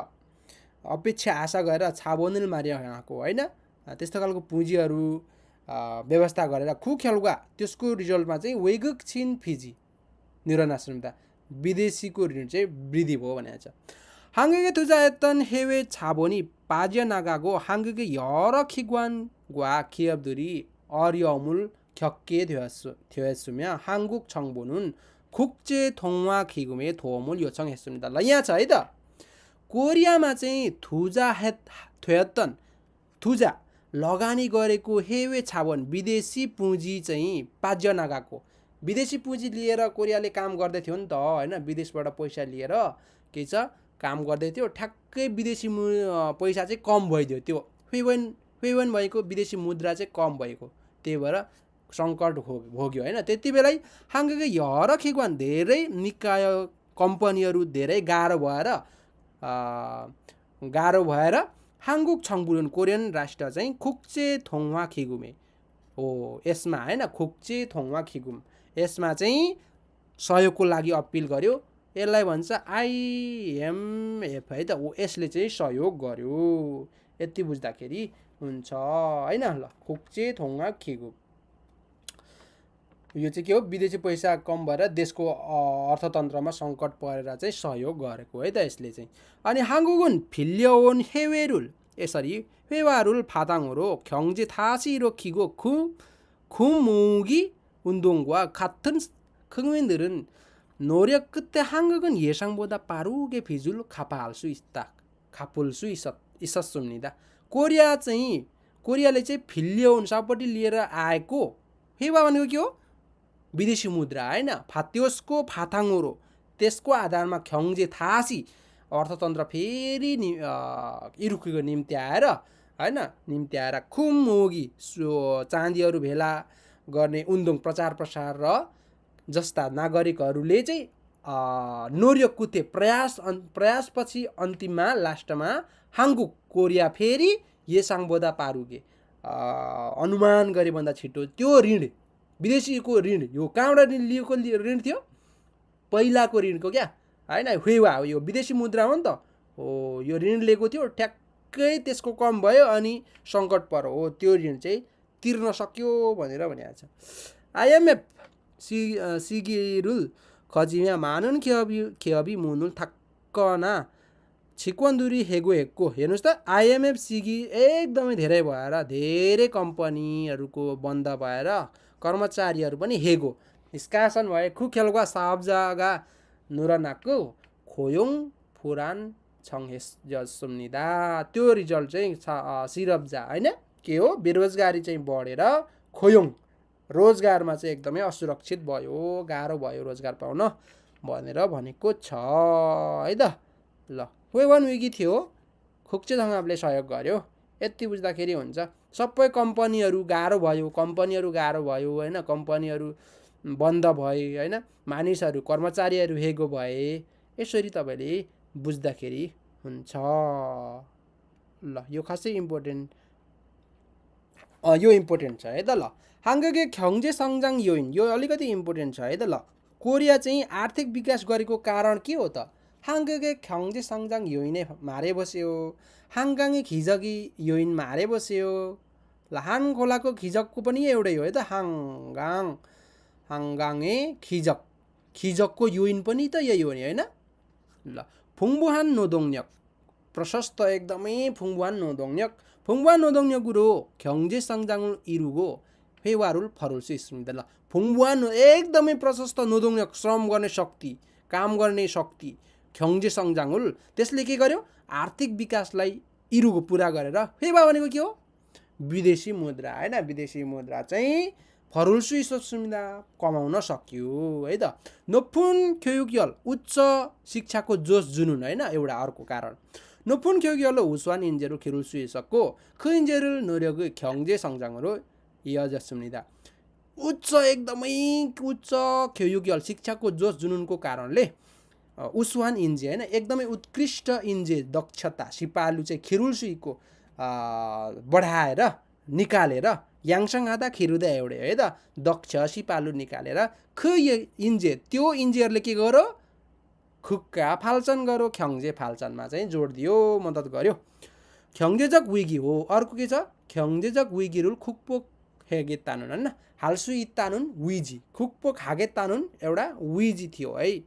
अपेक्षा आशा गरेर छाबोनिल मारिएको हैन त्यस्तो खालको पुँजीहरू व्यवस्था गरेर खुखेलगा त्यसको रिजल्टमा चाहिँ वेगुक छिन फिजी निरनाश्रमता विदेशीको ऋण चाहिँ वृद्धि भयो भनेको छ 한국에 투자했던 해외 자본이 빠져나가고 한국의 여러 기관과 기업들이 어려움을 겪게 되었으며 한국 정부는 국제통화기금에 도움을 요청했습니다. यहाँ छ है त कोरियामा चाहिँ 투자 लगानी गरेको हेवे छावन विदेशी पुँजी चाहिँ 빠져나가को विदेशी पुँजी लिएर कोरियाले काम गर्दै थियो नि त हैन विदेशबाट पैसा लिएर के छ काम गर्दै थियो ठ्याक्कै विदेशी पैसा चाहिँ कम भइदियो त्यो फेवन भएको विदेशी मुद्रा चाहिँ कम भएको त्यही भएर सङ्कट भोग्यो हैन त्यति बेलै हाङ्गुकै यरा खेगवान धेरै निकाय कम्पनीहरू धेरै गाह्रो भएर हाङ्गुक छङबुलन कोरियन राष्ट्र चाहिँ खुक्चे थोङवा खिगुमे हो यसमा हैन खुक्चे थोङवा खिगुम यसमा चाहिँ सहयोगको लागि अपिल गर्यो यसलाई भन्छ आइएमएफ है त यसले चाहिँ सहयोग गर्यो यति बुझ्दाखेरि हुन्छ हैन ल खुक्चे थोङवा खिगुम यो चाहिँ के हो विदेशी पैसा कम भएर देशको अर्थतन्त्रमा सङ्कट परेर चाहिँ सहयोग गरेको है त यसले चाहिँ अनि 한국은 빌려온 해외를 यसरी 회화를 바탕으로 경제 다시 일으키고 구모으기 운동과 같은 국민들은 노력 끝에 한국은 예상보다 빠르게 빚을 갚을 수 있었습니다. कोरियाले चाहिँ फिल्लियोन सबैपट्टि लिएर आएको हेवा भनेको के हो विदेशी मुद्रा हैन त्यसको फाथाङरो त्यसको आधारमा ख्याङ्जे थासी अर्थतन्त्र फेरि इरुकीको निम्ति आएर हैन खुमोगी चाँदीहरू भेला गर्ने उन्दुङ प्रचार प्रसार र जस्ता नागरिकहरूले चाहिँ नोर्योकुते प्रयासपछि अन्तिममा लास्टमा हाङ्गुक कोरिया फेरि येसाङबोदा पारुगे अनुमान गरे भन्दा छिटो त्यो ऋण विदेशीको ऋण यो कहाँबाट लिएको ऋण थियो पहिलाको ऋणको क्या हैन हेवा हो यो विदेशी मुद्रा हो नि त हो यो ऋण लिएको थियो ठ्याक्कै त्यसको कम भयो अनि सङ्कट पर्यो हो त्यो ऋण चाहिँ तिर्न सक्यो भनेर भनिएको छ आइएमएफ 시기를 거치며 많은 기업이 문을 닫거나 직원들이 해고했고 हेर्नुस् त आइएमएफ सिगी एकदमै धेरै भएर धेरै कम्पनीहरूको बन्द भएर कर्मचारीहरू पनि हेगो निष्कासन भए खुखेलगा साब्जागा नुरनाको खोयोङ फुरान छङहेसम्निदा त्यो रिजल्ट चाहिँ सिरब्जा हैन के हो बेरोजगारी चाहिँ बढेर खोयोङ रोजगारमा चाहिँ एकदमै असुरक्षित भयो गाह्रो भयो रोजगार पाउन भनेर भनेको छ है त। ल वेवान विकी थियो, खुक्चेसँगले सहयोग गर्यो। यति बुझ्दाखेरि हुन्छ। सबै कम्पनीहरू गाह्रो भयो होइन, कम्पनीहरू बन्द भए होइन, मानिसहरू कर्मचारीहरू हेगो भए, यसरी तपाईँले बुझ्दाखेरि हुन्छ। ल यो खासै इम्पोर्टेन्ट यो इम्पोर्टेन्ट छ है त। ल हाङ्गगे ख्याङ्जे सङ्जाङ योइन, यो अलिकति इम्पोर्टेन्ट छ है त। ल कोरिया चाहिँ आर्थिक विकास गरेको कारण के हो त? हाङ्गगे ख्याङ्जे सङ्जाङ योइने मारे बस्यो, हाङ्गाङे खिजकी योइन मारे बस्यो। ल हाङ खोलाको खिजकको पनि एउटै हो है त, हाङ्गाङे खिजकको योइन पनि त यही हो नि होइन। ल फुङबुहान 노동력, प्रशस्त एकदमै फुङबुहान 노동력으로 경제 성장을 이루고 회화를 벌일 수 있습니다. ल फुङबुहान एकदमै प्रशस्त 노동력, श्रम गर्ने शक्ति, काम गर्ने शक्ति, 경제 성장을 त्यसले के गर्यो? आर्थिक विकासलाई इरुको पुरा गरेर, 회화 भनेको के हो? विदेशी मुद्रा होइन, विदेशी मुद्रा चाहिँ 벌을 수 있었습니다. कमाउन सक्यो है त। 높은 교육열, उच्च शिक्षाको जोस जुनुन होइन, एउटा अर्को कारण। 높은 교육열로 우수한 인재로 기를 수 있었고 그 인재를 노력의 경제 성장으로 이어졌습니다. एकदमै उच्च 교육열, शिक्षाको जोस जुनुनको कारणले उsu한 인재 होइन, एकदमै उत्कृष्ट इन्जे, दक्षता, सिपालु चाहिँ खिरुल्सुईको बढाएर निकालेर, याङसँगहादा खिरुदा एउटै है त, दक्ष सिपालु निकालेर ख इन्जे, त्यो इन्जेहरूले के गर्यो? खुक्का फाल्चन गर्यो, ख्याङ्जे फाल्चनमा चाहिँ जोड दियो, मद्दत गर्यो। 경제적 위기 हो, अर्को के छ? 경제적 위기를 극복하겠다는 होइन, 할 수 있다는 위지, 극복하겠다는 एउटा 위지 थियो है।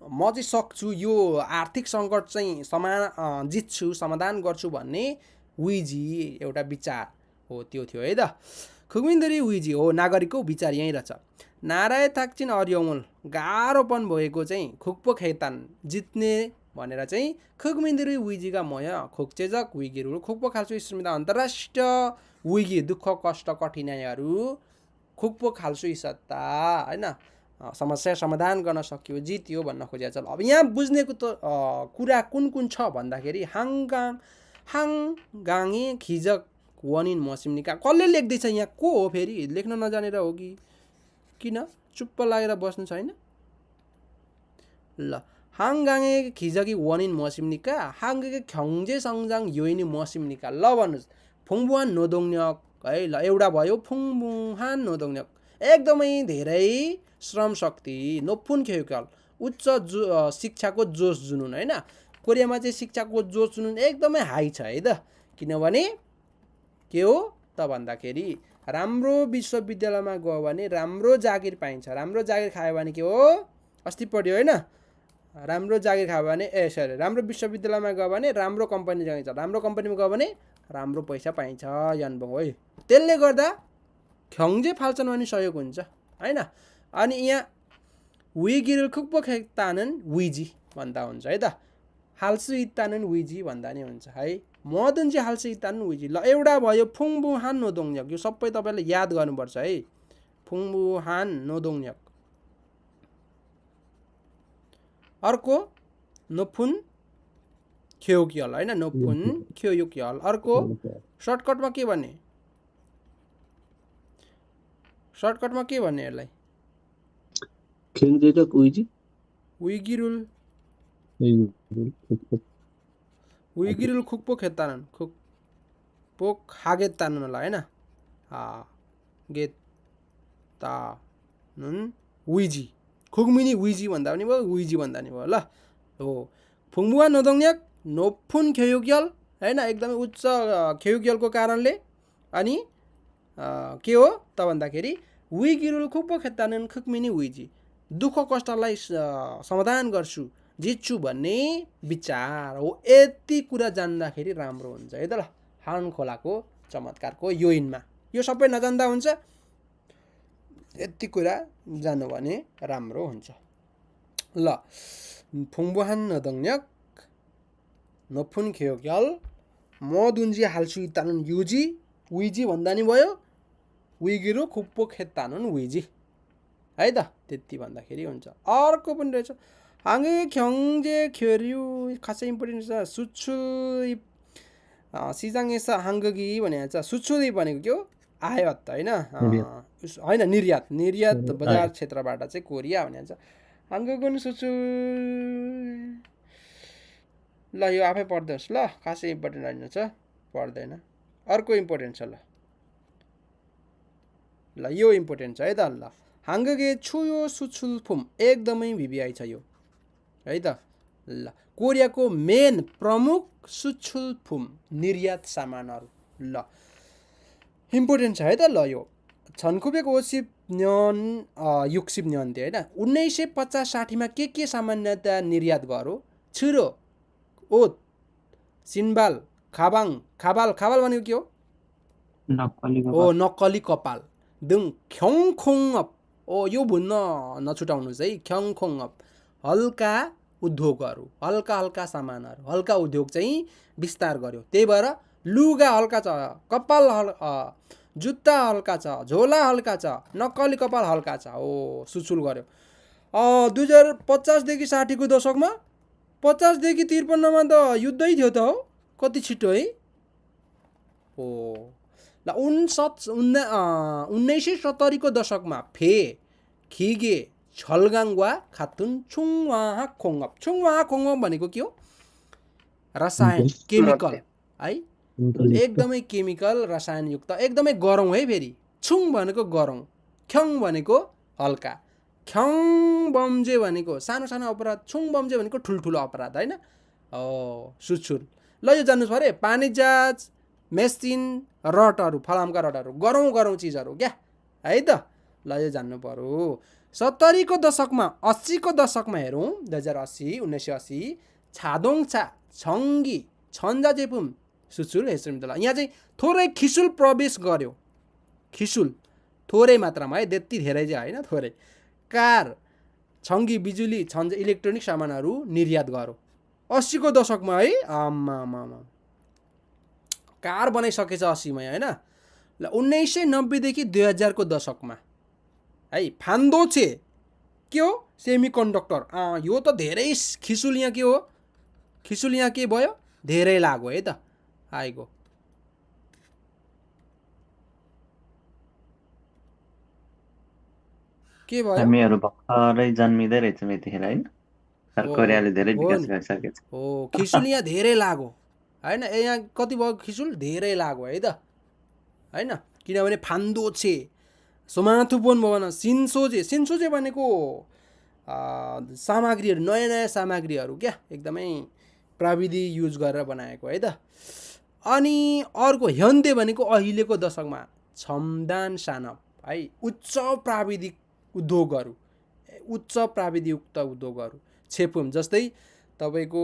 म चाहिँ सक्छु, यो आर्थिक सङ्कट चाहिँ जित्छु, समाधान गर्छु भन्ने विजी एउटा विचार हो, त्यो थियो है त। 국민들이 위지 हो, नागरिकको विचार यहीँ रहेछ। नाराय थाक्चिन अरियमुल, गाह्रोपन भएको चाहिँ 극복하겠다는, जित्ने भनेर चाहिँ 국민들의 위지가 뭐야? 국제적 위기를 극복할 수 있습니다. अन्तर्राष्ट्रिय 위기, दुःख कष्ट कठिनाइहरू 극복할 수 있었다 होइन, समस्या समाधान गर्न सक्यो, जित्यो भन्न खोजेको छ। अब यहाँ बुझ्नेको त कुरा कुन कुन छ भन्दाखेरि हाङगाङे खिजक वनिन मसिमनिका, कसले लेख्दैछ यहाँ? को हो फेरि? लेख्न नजानेर हो कि किन चुप्प लागेर बस्नु छैन? ल हाङगाङे खिजकी वनिन मसिमनिका, हाङ्गगे 경제 성장 요인이 मसिमनिका। ल भन्नुहोस्, फुङबुहान 노동력 है, ल एउटा भयो फुङबुहान 노동력, एकदमै धेरै श्रम शक्ति, 높은 교육열, उच्च शिक्षाको जोस जुनुन होइन। कोरियामा चाहिँ शिक्षाको जोस जुनुन एकदमै हाई छ है त। किनभने के हो त भन्दाखेरि राम्रो विश्वविद्यालयमा गयो भने राम्रो जागिर पाइन्छ, राम्रो जागिर खायो भने के हो? अस्ति पढ्यो होइन, राम्रो जागिर खायो भने राम्रो विश्वविद्यालयमा गयो भने राम्रो कम्पनी जान्छ, राम्रो कम्पनीमा गयो भने राम्रो पैसा पाइन्छ यानबङ है। त्यसले गर्दा 경제 फाल्चन पनि सहयोग हुन्छ होइन। अनि यहाँ 위기를 극복했다는 위지 भन्दा हुन्छ है त, 할 수 있다는 위지 भन्दा नि हुन्छ है, 뭐든지 할 수 있다는 위지। ल एउटा भयो फुङबुहान 노동력, यो सबै तपाईँले याद गर्नुपर्छ है, फुङबुहान 노동력। अर्को 높은 교육열 होइन, 높은 교육열। अर्को सर्टकटमा के भन्ने? सर्टकटमा के भन्ने यसलाई? 경제적 의지? 위기를 극복했다는, 극복하겠다는 होला होइन, 하겠다는 위지, 국민이 위지 भन्दा पनि भयो, 위지 भन्दा नि भयो। ल हो, फुङबुहान 노동력, 높은 교육열 होइन, एकदमै उच्च 교육열को कारणले। अनि के हो त भन्दाखेरि 위기를 극복했다는 국민이 위지, दुःख कष्टलाई समाधान गर्छु, जित्छु भन्ने विचार हो। यति कुरा जान्दाखेरि राम्रो हुन्छ है त। ल हाङ खोलाको चमत्कारको योइनमा यो सबै नजान्दा हुन्छ, यति कुरा जान्नु भने राम्रो हुन्छ। ल फुङबुहान 노동력, 높은 교육열, 뭐든지 할 수 있다는 위지 भन्दा नि भयो, 위기를 극복했다는 위지। है त त्यति भन्दाखेरि हुन्छ अर्को पनि रहेछ हाङ्गे 경제 교류 खासै इम्पोर्टेन्ट छ 수출 시장에서 한국이 भनेको छ 수출이 भनेको के हो आयात हैन हैन निर्यात बजार क्षेत्रबाट चाहिँ कोरिया भनेको छ 한국은 수출 ल यो आफै पढ्दैछ ल खासै इम्पोर्टेन्ट हैन छ पढ्दैन अर्को इम्पोर्टेन्ट छ ल यो इम्पोर्टेन्ट छ है त ल 한국의 주요 수출품 एकदमै VVI छ यो है त ल कोरियाको मेन प्रमुख सुछुलफुम निर्यात सामानहरू ल इम्पोर्टेन्ट छ है त ल यो 1950년 60년대 हैन 1950-60 मा के सामान्यतया निर्यात गर्यो छुरो ओत सिन्बाल खाबाल भनेको के हो नक्कली कपाल दुङ ख्यङखोङअप यो भन्न नछुटाउनुस् है ख्यङखोङअप हल्का उद्योगहरू हल्का सामानहरू हल्का उद्योग चाहिँ विस्तार गर्यो त्यही भएर लुगा हल्का छ कपाल जुत्ता हल्का छ झोला हल्का छ नक्कली कपाल हल्का छ सुचुल गर्यो 2050 देखि 60 को दशकमा 50 देखि 53 मा त युद्धै थियो त हो कति छिटो है ल 1970 को दशकमा खिगे छलगाङवा खातुन छुङवाहा खोङअप भनेको के हो रसायन केमिकल है एकदमै केमिकल रसायन युक्त एकदमै गरौँ है फेरि छुङ भनेको गरौँ ख्यङ भनेको हल्का ख्यङ बमजे भनेको सानो अपराध छुङ बमजे भनेको ठुल्ठुलो अपराध हैन सुछुल ल यो जान्नुस् परे पानी जहाज मेसिन रडहरू फलामका रडहरू गरौँ चीजहरू क्या है त ल यो जान्नु पर्यो 70 को दशकमा 80 को दशकमा हेरौँ 1980 छादोङचा छङ्गी छन्जा जेपुम सुचुल हेसुम दला यहाँ चाहिँ थोरै खिसुल प्रवेश गर्यो खिसुल थोरै मात्रामा है त्यति धेरै चाहिँ हैन थोरै कार छङ्गी बिजुली छन्जा इलेक्ट्रोनिक सामानहरू निर्यात गर्यो 80 को दशकमा है आम्मा कार बनाइसकेछ 80 मा हैन ल 1990 देखि 2000 को दशकमा है फान्दोचे के हो सेमिकन्डक्टर यो त धेरै खिसुल यहाँ के हो खिसुल यहाँ के भयो धेरै लाग्यो है त आइगो के भयो हामीहरू भर्खरै जन्मिँदै रहेछौँ यतिखेर हैन कोरियाले धेरै विकास गरिसकेछ खिसुल यहाँ धेरै लाग्यो हैन यहाँ कति भयो खिसुल धेरै लाग्यो है त हैन किनभने फान्दोचे सोमाथुपोन भवन सिन्सोजे भनेको सामग्रीहरू नयाँ सामग्रीहरू क्या एकदमै प्रविधि युज गरेर बनाएको है त अनि अर्को ह्यन्ते भनेको अहिलेको दशकमा छमदान सानप है उच्च प्राविधिक उद्योगहरू उच्च प्राविधिकयुक्त उद्योगहरू छेपुम जस्तै तपाईको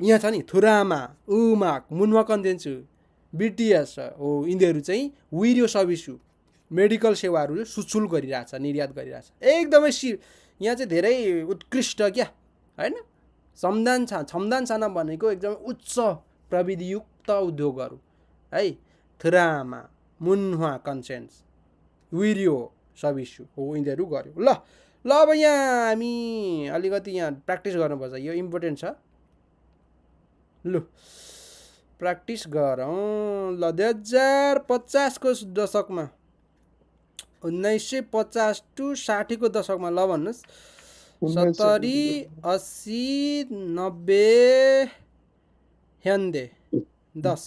यहाँ छ नि थुरामा उमाक मुन्वा कन्टेन्सु बीटीएस हो यिनीहरू चाहिँ विडियो सर्भिसु मेडिकल सेवाहरू सुचुल गरिरहेछ निर्यात गरिरहेछ एकदमै यहाँ चाहिँ धेरै उत्कृष्ट क्या हैन छमदान साना भनेको एकदमै उच्च प्रविधियुक्त उद्योगहरू है थुरामा मुन्वा कन्सेन्स विडियो सर्भिसु हो यिनीहरू गर्यो ल अब यहाँ हामी अलिकति यहाँ प्र्याक्टिस गर्नुपर्छ यो इम्पोर्टेन्ट छ लु प्र्याक्टिस गरौँ ल 2050 को दशकमा 1950 to 60 को दशकमा ल भन्नुस् 70 80 90 ह्यान्डे 10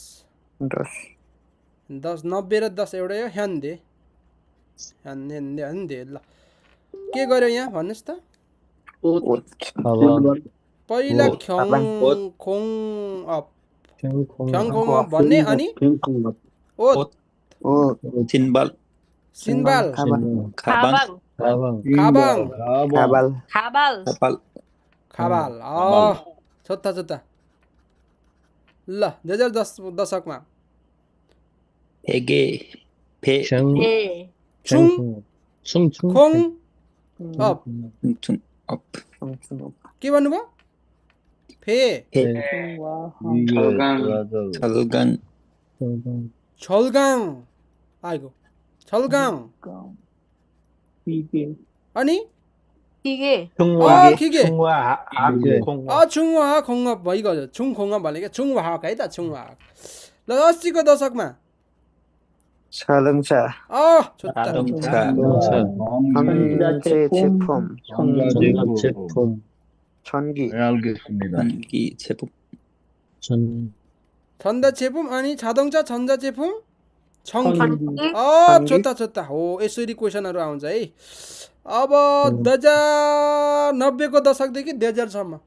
90 र 10 एउटै हो ह्यान्डे ल के गर्यो यहाँ भन्नुस् त पहिला ख्यङखोङ भन्ने अनि सिन्बाल खाबाल छोटा ल 2010 दशकमा खोङ अप के भन्नुभयो छलगाङ आइगो छलगाङ 이게 अनि 기계. खिगे 이게 छुङवाहा खोङ्गप भइगयो खोङ्गप भनेको छुङवाहक है त छुङवाहक ल 80 को दशकमा 자동차, 좋다 전자제품, 전자제품 전기, 네, 알겠습니다. 전기 제품 전자제품 अनि 자동차 전자제품 전기 전기 좋다 좋다 यसरी क्वेसनहरु आउँछ है अब 2090 को दशकदेखि 2000 सम्म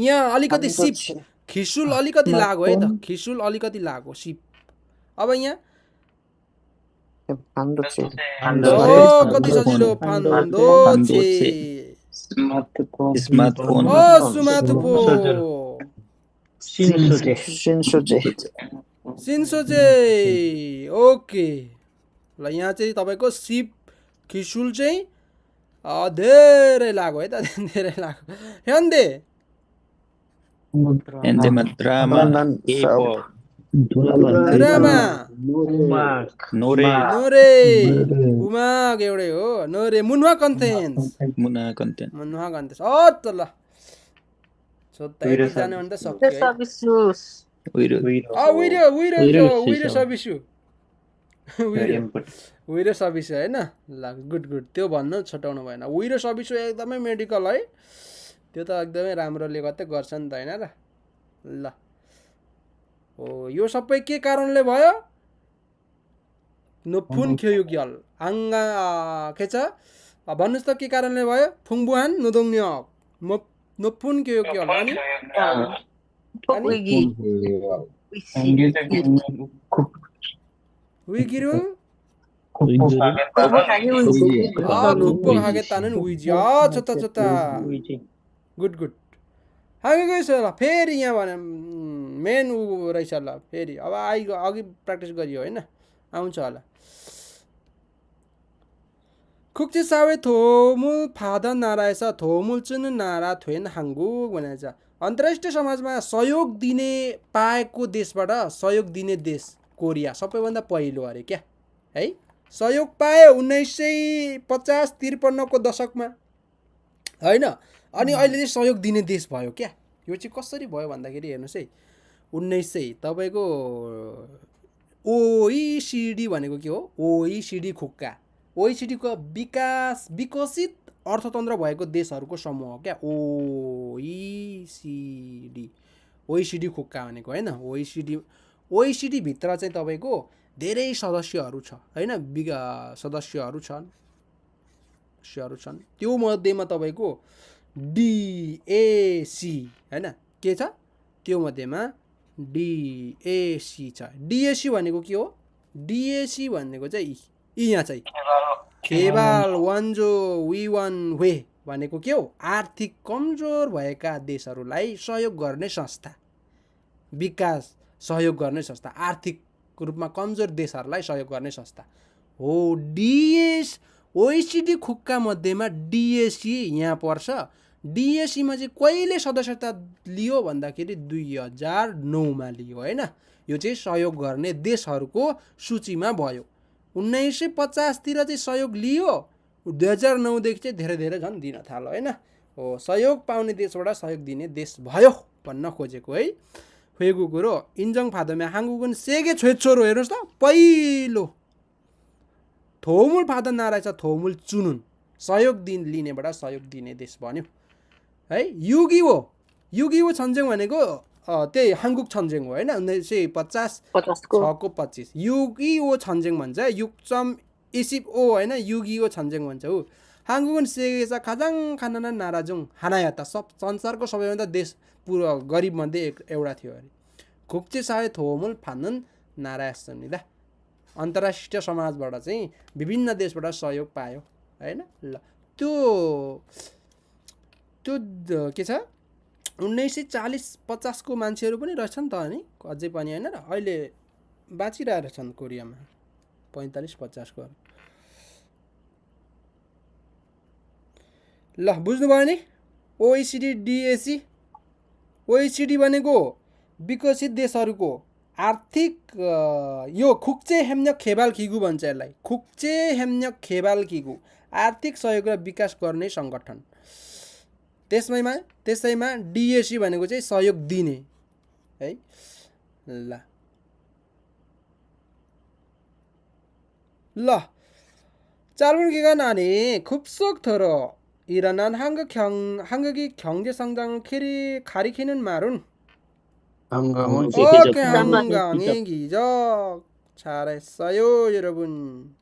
यहाँ अलिकति सिप खिसुल अलिकति लाग्यो है त खिसुल अलिकति लाग्यो सिप अब यहाँ 반도체, कति सजिलो फान्दोछे 스마트폰 스마트폰 스마트폰 신소재 신소재, सिन्सोजे ओके ल यहाँ चाहिँ तपाईको सिप खिसुल चाहिँ धेरै लाग्यो है त धेरै लाग्यो 현대 엔제마 드라마 난 K-pop 드라마 음악 노래 노래 음악 एउटै हो 노래 문화 컨텐츠 문화 컨텐츠 문화 컨텐츠 त ल सोध्दै जाने भने त सक्यो है 서비스. 오히려 video service Very important. Video service हैन ल गुड त्यो भन्नु छटाउनु भएन विडियो सर्भिस एकदमै मेडिकल है त्यो त एकदमै राम्रोले गर्दै गर्छ नि त हैन र ल यो सबै के कारणले भयो नोफुन ख्योयुग्यल आङ्गा के छ भन्नुस् त के कारणले भयो फुङबुहान नुदोङन्यक नोफुन ख्योयुग्यल अनि 위기. 위기를 아니 위기. 극복하겠다는 의지 좋다 굿 하기고 있어라 फेरि यहाँ भने मेन उ रहेछ ल फेरि अब अघि प्र्याक्टिस गरियो हैन आउँछ होला 국제사회 도움을 받아 나라에서 도움을 주는 나라 된 한국 भनेको छ अन्तर्राष्ट्रिय समाजमा सहयोग दिने पाएको देशबाट सहयोग दिने देश कोरिया सबैभन्दा पहिलो अरे क्या है सहयोग पायो 1950-53 को दशकमा हैन अनि अहिले चाहिँ सहयोग दिने देश भयो क्या यो चाहिँ कसरी भयो भन्दाखेरि हेर्नुस् है 1900 तपाईको OECD भनेको के हो OECD खुक्का OECD को विकसित अर्थतन्त्र भएको देशहरूको समूह हो क्या OECD खुक्का भनेको हैन OECD भित्र चाहिँ तपाईको धेरै सदस्यहरू छ हैन सदस्यहरू छन् त्यो मध्येमा तपाईको DAC हैन के छ त्यो मध्येमा DAC छ DAC भनेको के हो DAC भनेको चाहिँ यहाँ चाहिँ केवल वन्जो विवन वे भनेको के हो आर्थिक कमजोर भएका देशहरूलाई सहयोग गर्ने संस्था विकास सहयोग गर्ने संस्था आर्थिक रूपमा कमजोर देशहरूलाई सहयोग गर्ने संस्था हो OECD खुक्का मध्येमा DAC यहाँ पर्छ DAC मा चाहिँ कहिले सदस्यता लियो भन्दाखेरि 2009 मा लियो हैन यो चाहिँ सहयोग गर्ने देशहरूको सूचीमा भयो 1950 तिर चाहिँ सहयोग लियो 2009 देखि चाहिँ धेरै धेरै झन् दिन थाल्यो हैन हो सहयोग पाउने देशबाट सहयोग दिने देश भयो भन्न खोजेको है 회구 구로 인정받으면 한국은 세계 최초로 हेर्नुस् त पहिलो 도움을 받은 나라에서 도움을 주는 सहयोग लिनेबाट सहयोग दिने देश बन्यो है 6.25 전쟁 भनेको त्यही 한국 전쟁 हो हैन 1950 6को 25 6.25 전쟁 भन्छ 6.25 हैन 6.25 전쟁 भन्छ हो 한국은 세계에서 가장 가난한 나라 중 하나였다. संसारको सबैभन्दा देश पुरा गरिब मध्ये एउटा थियो अरे 국제사회 도움을 받는 나라였습니다. अन्तर्राष्ट्रिय समाजबाट चाहिँ विभिन्न देशबाट सहयोग पायो हैन ल त्यो के छ 1940-50 को मान्छेहरू पनि रहेछन् त अनि अझै पनि हैन र अहिले बाँचिरहेका छन् कोरियामा 45-50 को ल बुझ्नुभयो नि OECD DAC OECD भनेको विकसित देशहरूको आर्थिक यो खुक्चे हेम्यक खेबाल किगु भन्छ यसलाई खुक्चे हेम्यक खेबाल किगु आर्थिक सहयोग र विकास गर्ने सङ्गठन त्यसैमा डिएसी भनेको चाहिँ सहयोग दिने है ल 짤물기가 나니 급속도로 일어난 한국이 경제 성장을 가리키는 말은 오케이 한강의 기적 잘했어요 여러분.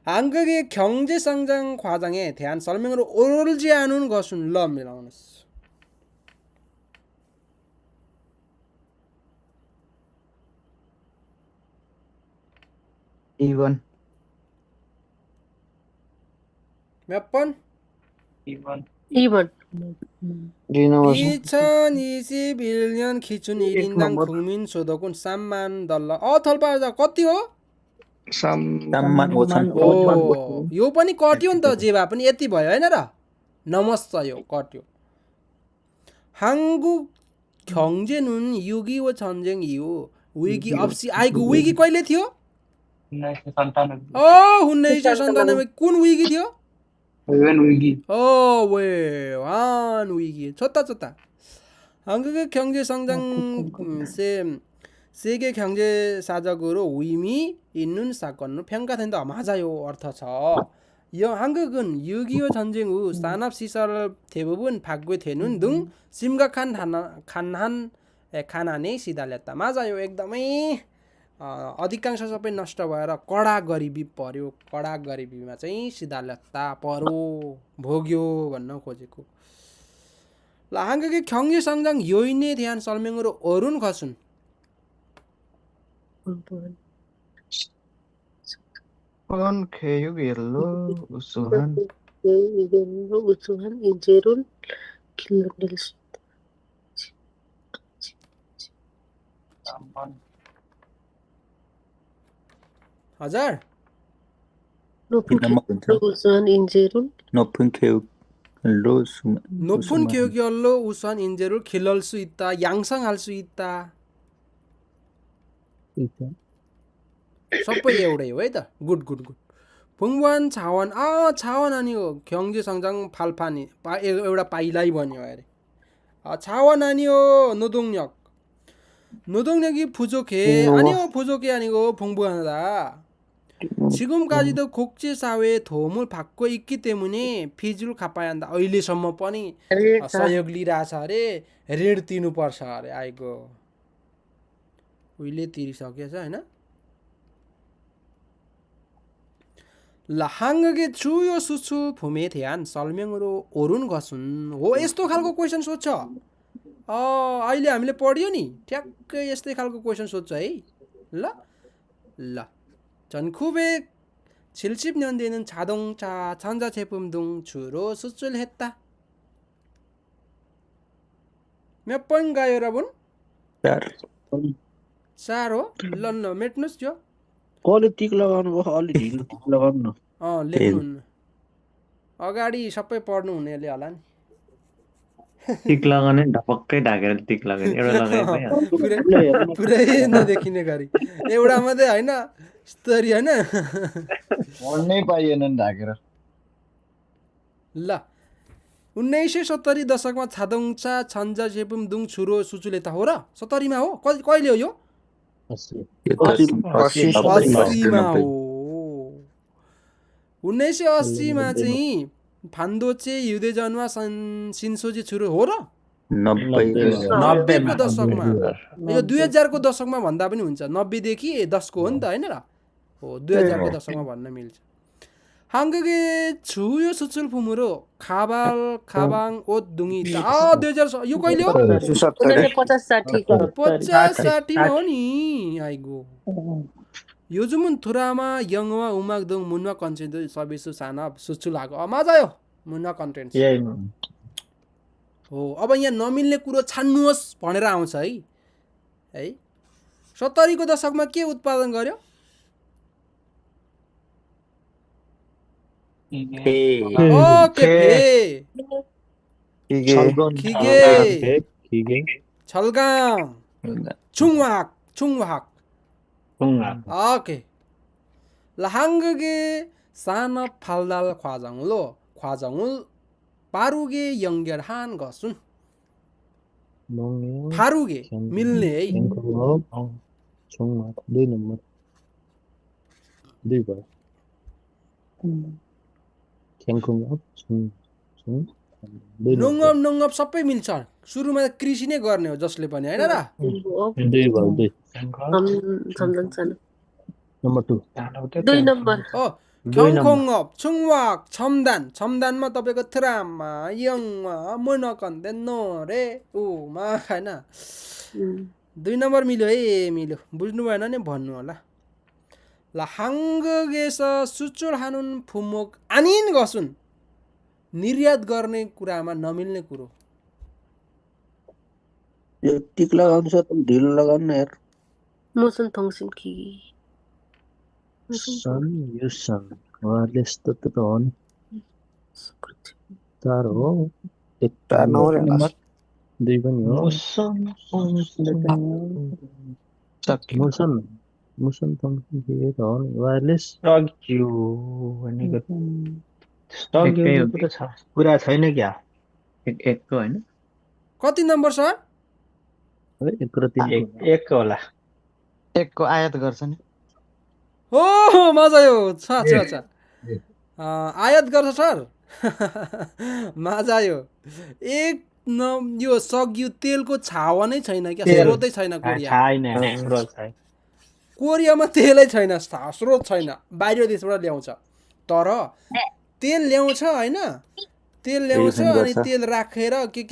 한국의 경제 성장 과정에 대한 설명으로 옳지 않은 것은 럽니다. 2번. 몇 번? 2번. 2번. 2021년 기준 1인당 국민 소득은 3만 달러. 덜पाजा कति हो? 3만 5천. ओ यो पनि कट्यो नि त जे भए पनि यति भयो हैन र नमस्ते यो कट्यो. 한국 경제는 6.25 전쟁 이후 위기 없이 아이고 위기 कहिले थियो? 1997. 1997 कुन विगी थियो? वेन विगी. 외환 위기. 좋다. 한국의 경제 성장 세계 경제 사적으로 의미 있는 사건으로 평가된다. 맞아요. अर्थ छ. यो 한국은 6.25 전쟁 후 산업 시설 대부분 파괴되는 등 심각한 가난에 시달렸다. 맞아요. एकदमै अधिकांश सबै नष्ट भएर कडा गरिबी पर्यो. कडा गरिबीमा चाहिँ सिधालता पर्यो भोग्यो भन्न खोजेको. ल 한국의 경제 성장 요인에 대한 설명으로 옳은 것은 교육일로 우수한 우수한 인재를 길러낼 수 있다. 3번. हजार 높은 우수한 인재를 높은 교육으로 높은 교육열로 우수한 인재를 길러낼 수 있다. 양성할 수 있다. सबै एउटै हो है त. गुड. 풍부한 자원 자원 아니요 경제 성장 발판이 एउटा पाइलाई भन्यो अरे. 자원 아니요 노동력이 부족해 아니고 풍부하다. 지금까지도 국제사회의 도움을 받고 있기 때문에 빚을 갚아야 한다. अहिलेसम्म पनि सहयोग लिइरहेछ अरे ऋण तिर्नुपर्छ अरे. आइगो उहिले तिरिसकेछ हैन. ल 한국의 주요 수출품에 대한 설명으로 옳은 것은 यस्तो खालको क्वेशन सोध्छ. अहिले हामीले पढ्यो नि ठ्याक्कै यस्तै खालको क्वेशन सोध्छ है. ल 1970년대에는 자동차, 전자제품 등 주로 수출했다. 몇 번인가요 여러분? 4 हो. ल मेट्नुहोस् जो. कसले टिक लगाउनु भयो अलि ढिलो टिक लगाउनु न. लेख्नुहुन्न. अगाडि सबै पढ्नु हुनेले होला नि. टिक लगाउने ढपक्कै ढाकेर टिक लगाउने एउटा लगाए पुरै नदेखिने गरी एउटा मात्रै हैन स्तरी हैन. पढ्नै पाइएन ढाकेर. ल 1970 दशकमा 자동차, 전자제품 등 주로 수출했다. हो र 70 मा हो. कहिले हो यो? 80 मा हो. 1980 मा चाहिँ 반도체 휴대전화 신소지 주로 हो र 90 को दशकमा. यो 2000 को दशकमा भन्दा पनि हुन्छ. 90 देखि 10 को हो नि त हैन र. हो 2000 को दशकमा भन्न मिल्छ. 한국의 주요 수출품으로 가방, 옷 등이 있다. 2000 यो कहिले हो? 50-60मा हो नि. 아이고. 요즘은 드라마, 영화, 음악 등 문화 콘텐츠 서비스 산업 수출하고. 맞아요. 문화 콘텐츠. हो. अब यहाँ नमिल्ने कुरो छान्नुहोस् भनेर आउँछ है. 70 को दशकमा के उत्पादन गर्यो? 기계, 철강, 충확 충확 동아. 오케이 라 한국의 산업 발달 과정으로 과정을 빠르게 연결한 것은 농협, 바르게 경- 밀레이 뱅크업, 종합, 2 नम्बर 2 भयो ख्याङखुङअप, जुङ 2 नङब नङब सबै मिल्छ सुरुमा त कृषि नै गर्ने हो जसले पनि हैन र 업, 2 भयो 2 점점점. नम्बर 2 दुई नम्बर 어 दुई नम्बर। 경공업 충확 첨단 첨단मा तपाईँको 트라마 영화 मनकन्데 नोरे उमा हैन दुई नम्बर मिल्यो है मिल्यो बुझ्नु भएन नि भन्नु होला 라 한국에서 수출하는 품목 아닌 것은 निर्यात गर्ने कुरामा नमिल्ने कुरो यो टिक लगाउनु छ त ढिलो लगाउनु न यार 무슨 통신기? सन यो सन वायरलेस त हो नि 그렇지. तार हो एक तार नम्बर नम्बर 2 पनि हो मुसन मुसन फङ्सन के त हो नि वायरलेस सक्यो भनेको सक्यो एकै हो पुरा छ पुरा छैन क्या एकको होइन कति नम्बर सर है 1 र 3 एक होला 1 को आयात गर्छ नि हो मजा यो छ आयात गर्छ सर मजा यो एक यो सग्यो तेलको छावा नै छैन क्या तेल। स्रोतै छैन कोरिया छैन स्रोत छैन कोरियामा तेलै छैन स्रोत छैन बाहिर देशबाट ल्याउँछ तर तेल ल्याउँछ होइन तेल ल्याउँछ अनि तेल राखेर के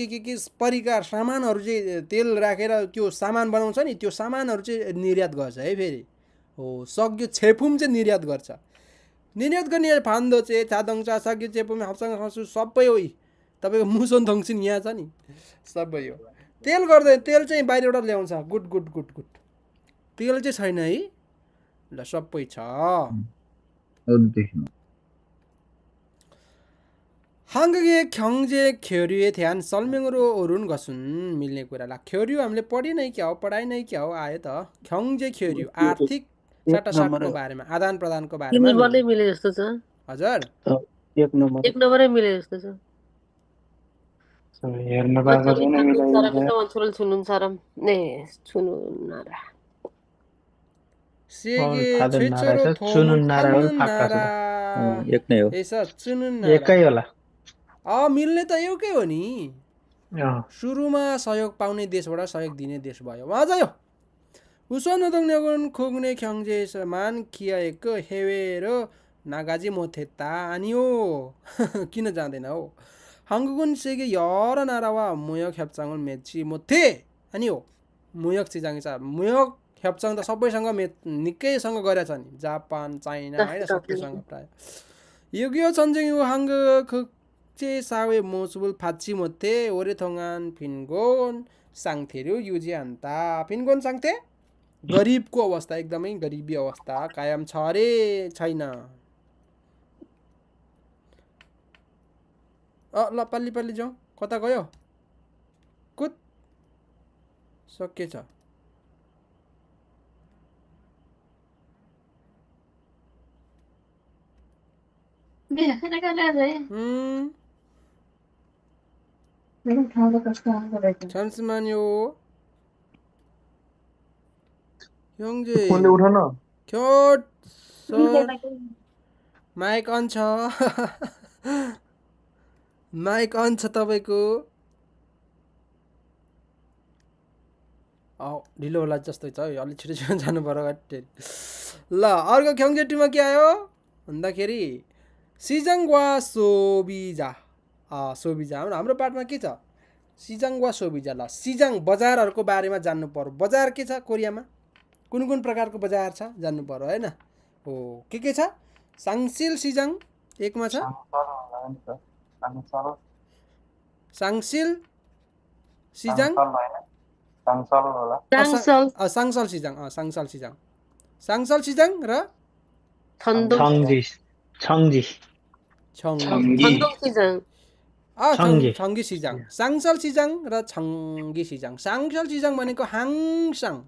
परिकार सामानहरू चाहिँ तेल राखेर त्यो सामान बनाउँछ नि त्यो सामानहरू चाहिँ निर्यात गर्छ है फेरि हो सक्यो छेपुम चाहिँ निर्यात गर्छ निर्यात गर्ने फान्दो चाहिँ चादङचा सक्यो छेपुम हप्सँग खसु सबै हो तपाईँको मुसन थङसिन यहाँ छ नि सबै हो तेल गर्दैन तेल चाहिँ बाहिरबाट ल्याउँछ गुड गुड गुड गुड तेल चाहिँ छैन है ल सबै छ 한국의 경제 교류에 대한 설명으로 옳은 것은 मिल्ने कुराला 교류 हामीले पढि नै क्या हो पढाइ नै क्या हो आयो त 경제 교류 आर्थिक साटासाटको बारेमा आदान प्रदानको बारेमा तिमीले मिले जस्तो छ हजुर 1 नम्बर एक नम्बरै मिले जस्तो छ हेर्न पाएको छैन मिलाइदिन्छ 사람 주는 사람 네 주는 나라 세계 다들 최초로 나라에서 돈을 주는 나라를 받는 바꿔서. एक नै हो 나라에서 주는 나라 एकै होला मिल्ने त एउटै हो नि अँ, सुरुमा सहयोग पाउने देशबाट सहयोग दिने देश भयो 맞아요. 우선 노동력은 국내 경제에서만 기여했고 해외로 나가지 못했다. 아니요. 기는 자대나오. 한국은 세계 여러 나라와 무역 협상을 맺지 못해. 아니요. 무역 시장에서 무역 협상도 सबैसँग निकैसँग गरेछ नि जापान चाइना हैन सबैसँग प्राय 6.25 전쟁 이후 한국 국제 사회 모습을 받지 못해 오랫동안 빈곤 상태를 유지한다. 빈곤 상태? गरिबको अवस्था एकदमै गरिबी अवस्था कायम छ अरे छैन ल पाली पाली जाउँ कता गयो कुद सकेछ 잠시만요 형제 फोनले उठाउन 겨 माइक अन छ माइक अन छ तपाईको ढिलो होला जस्तै छ अलि छिटो छिटो जानु पर्यो ल अर्को 경제 टिममा के आयो भन्दाखेरि सिजङवा सोबिजा सोबिजा हाम्रो पार्टमा के छ सिजङवा सोबिजा ल सिजङ बजारहरुको बारेमा जान्नु पर्यो बजार के छ कोरियामा कुन कुन प्रकारको बजार छ जान्नु पर्यो हैन हो के छ सांसिल सिजङ एकमा छ सांसिल सिजङ सांसल सिजङ सांसल सिजङ सांसल सिजङ र 전동 청지 전동 시장 청기 시장. 쌍설 시장 र 청기 시장. 쌍설 시장 भनेको 항상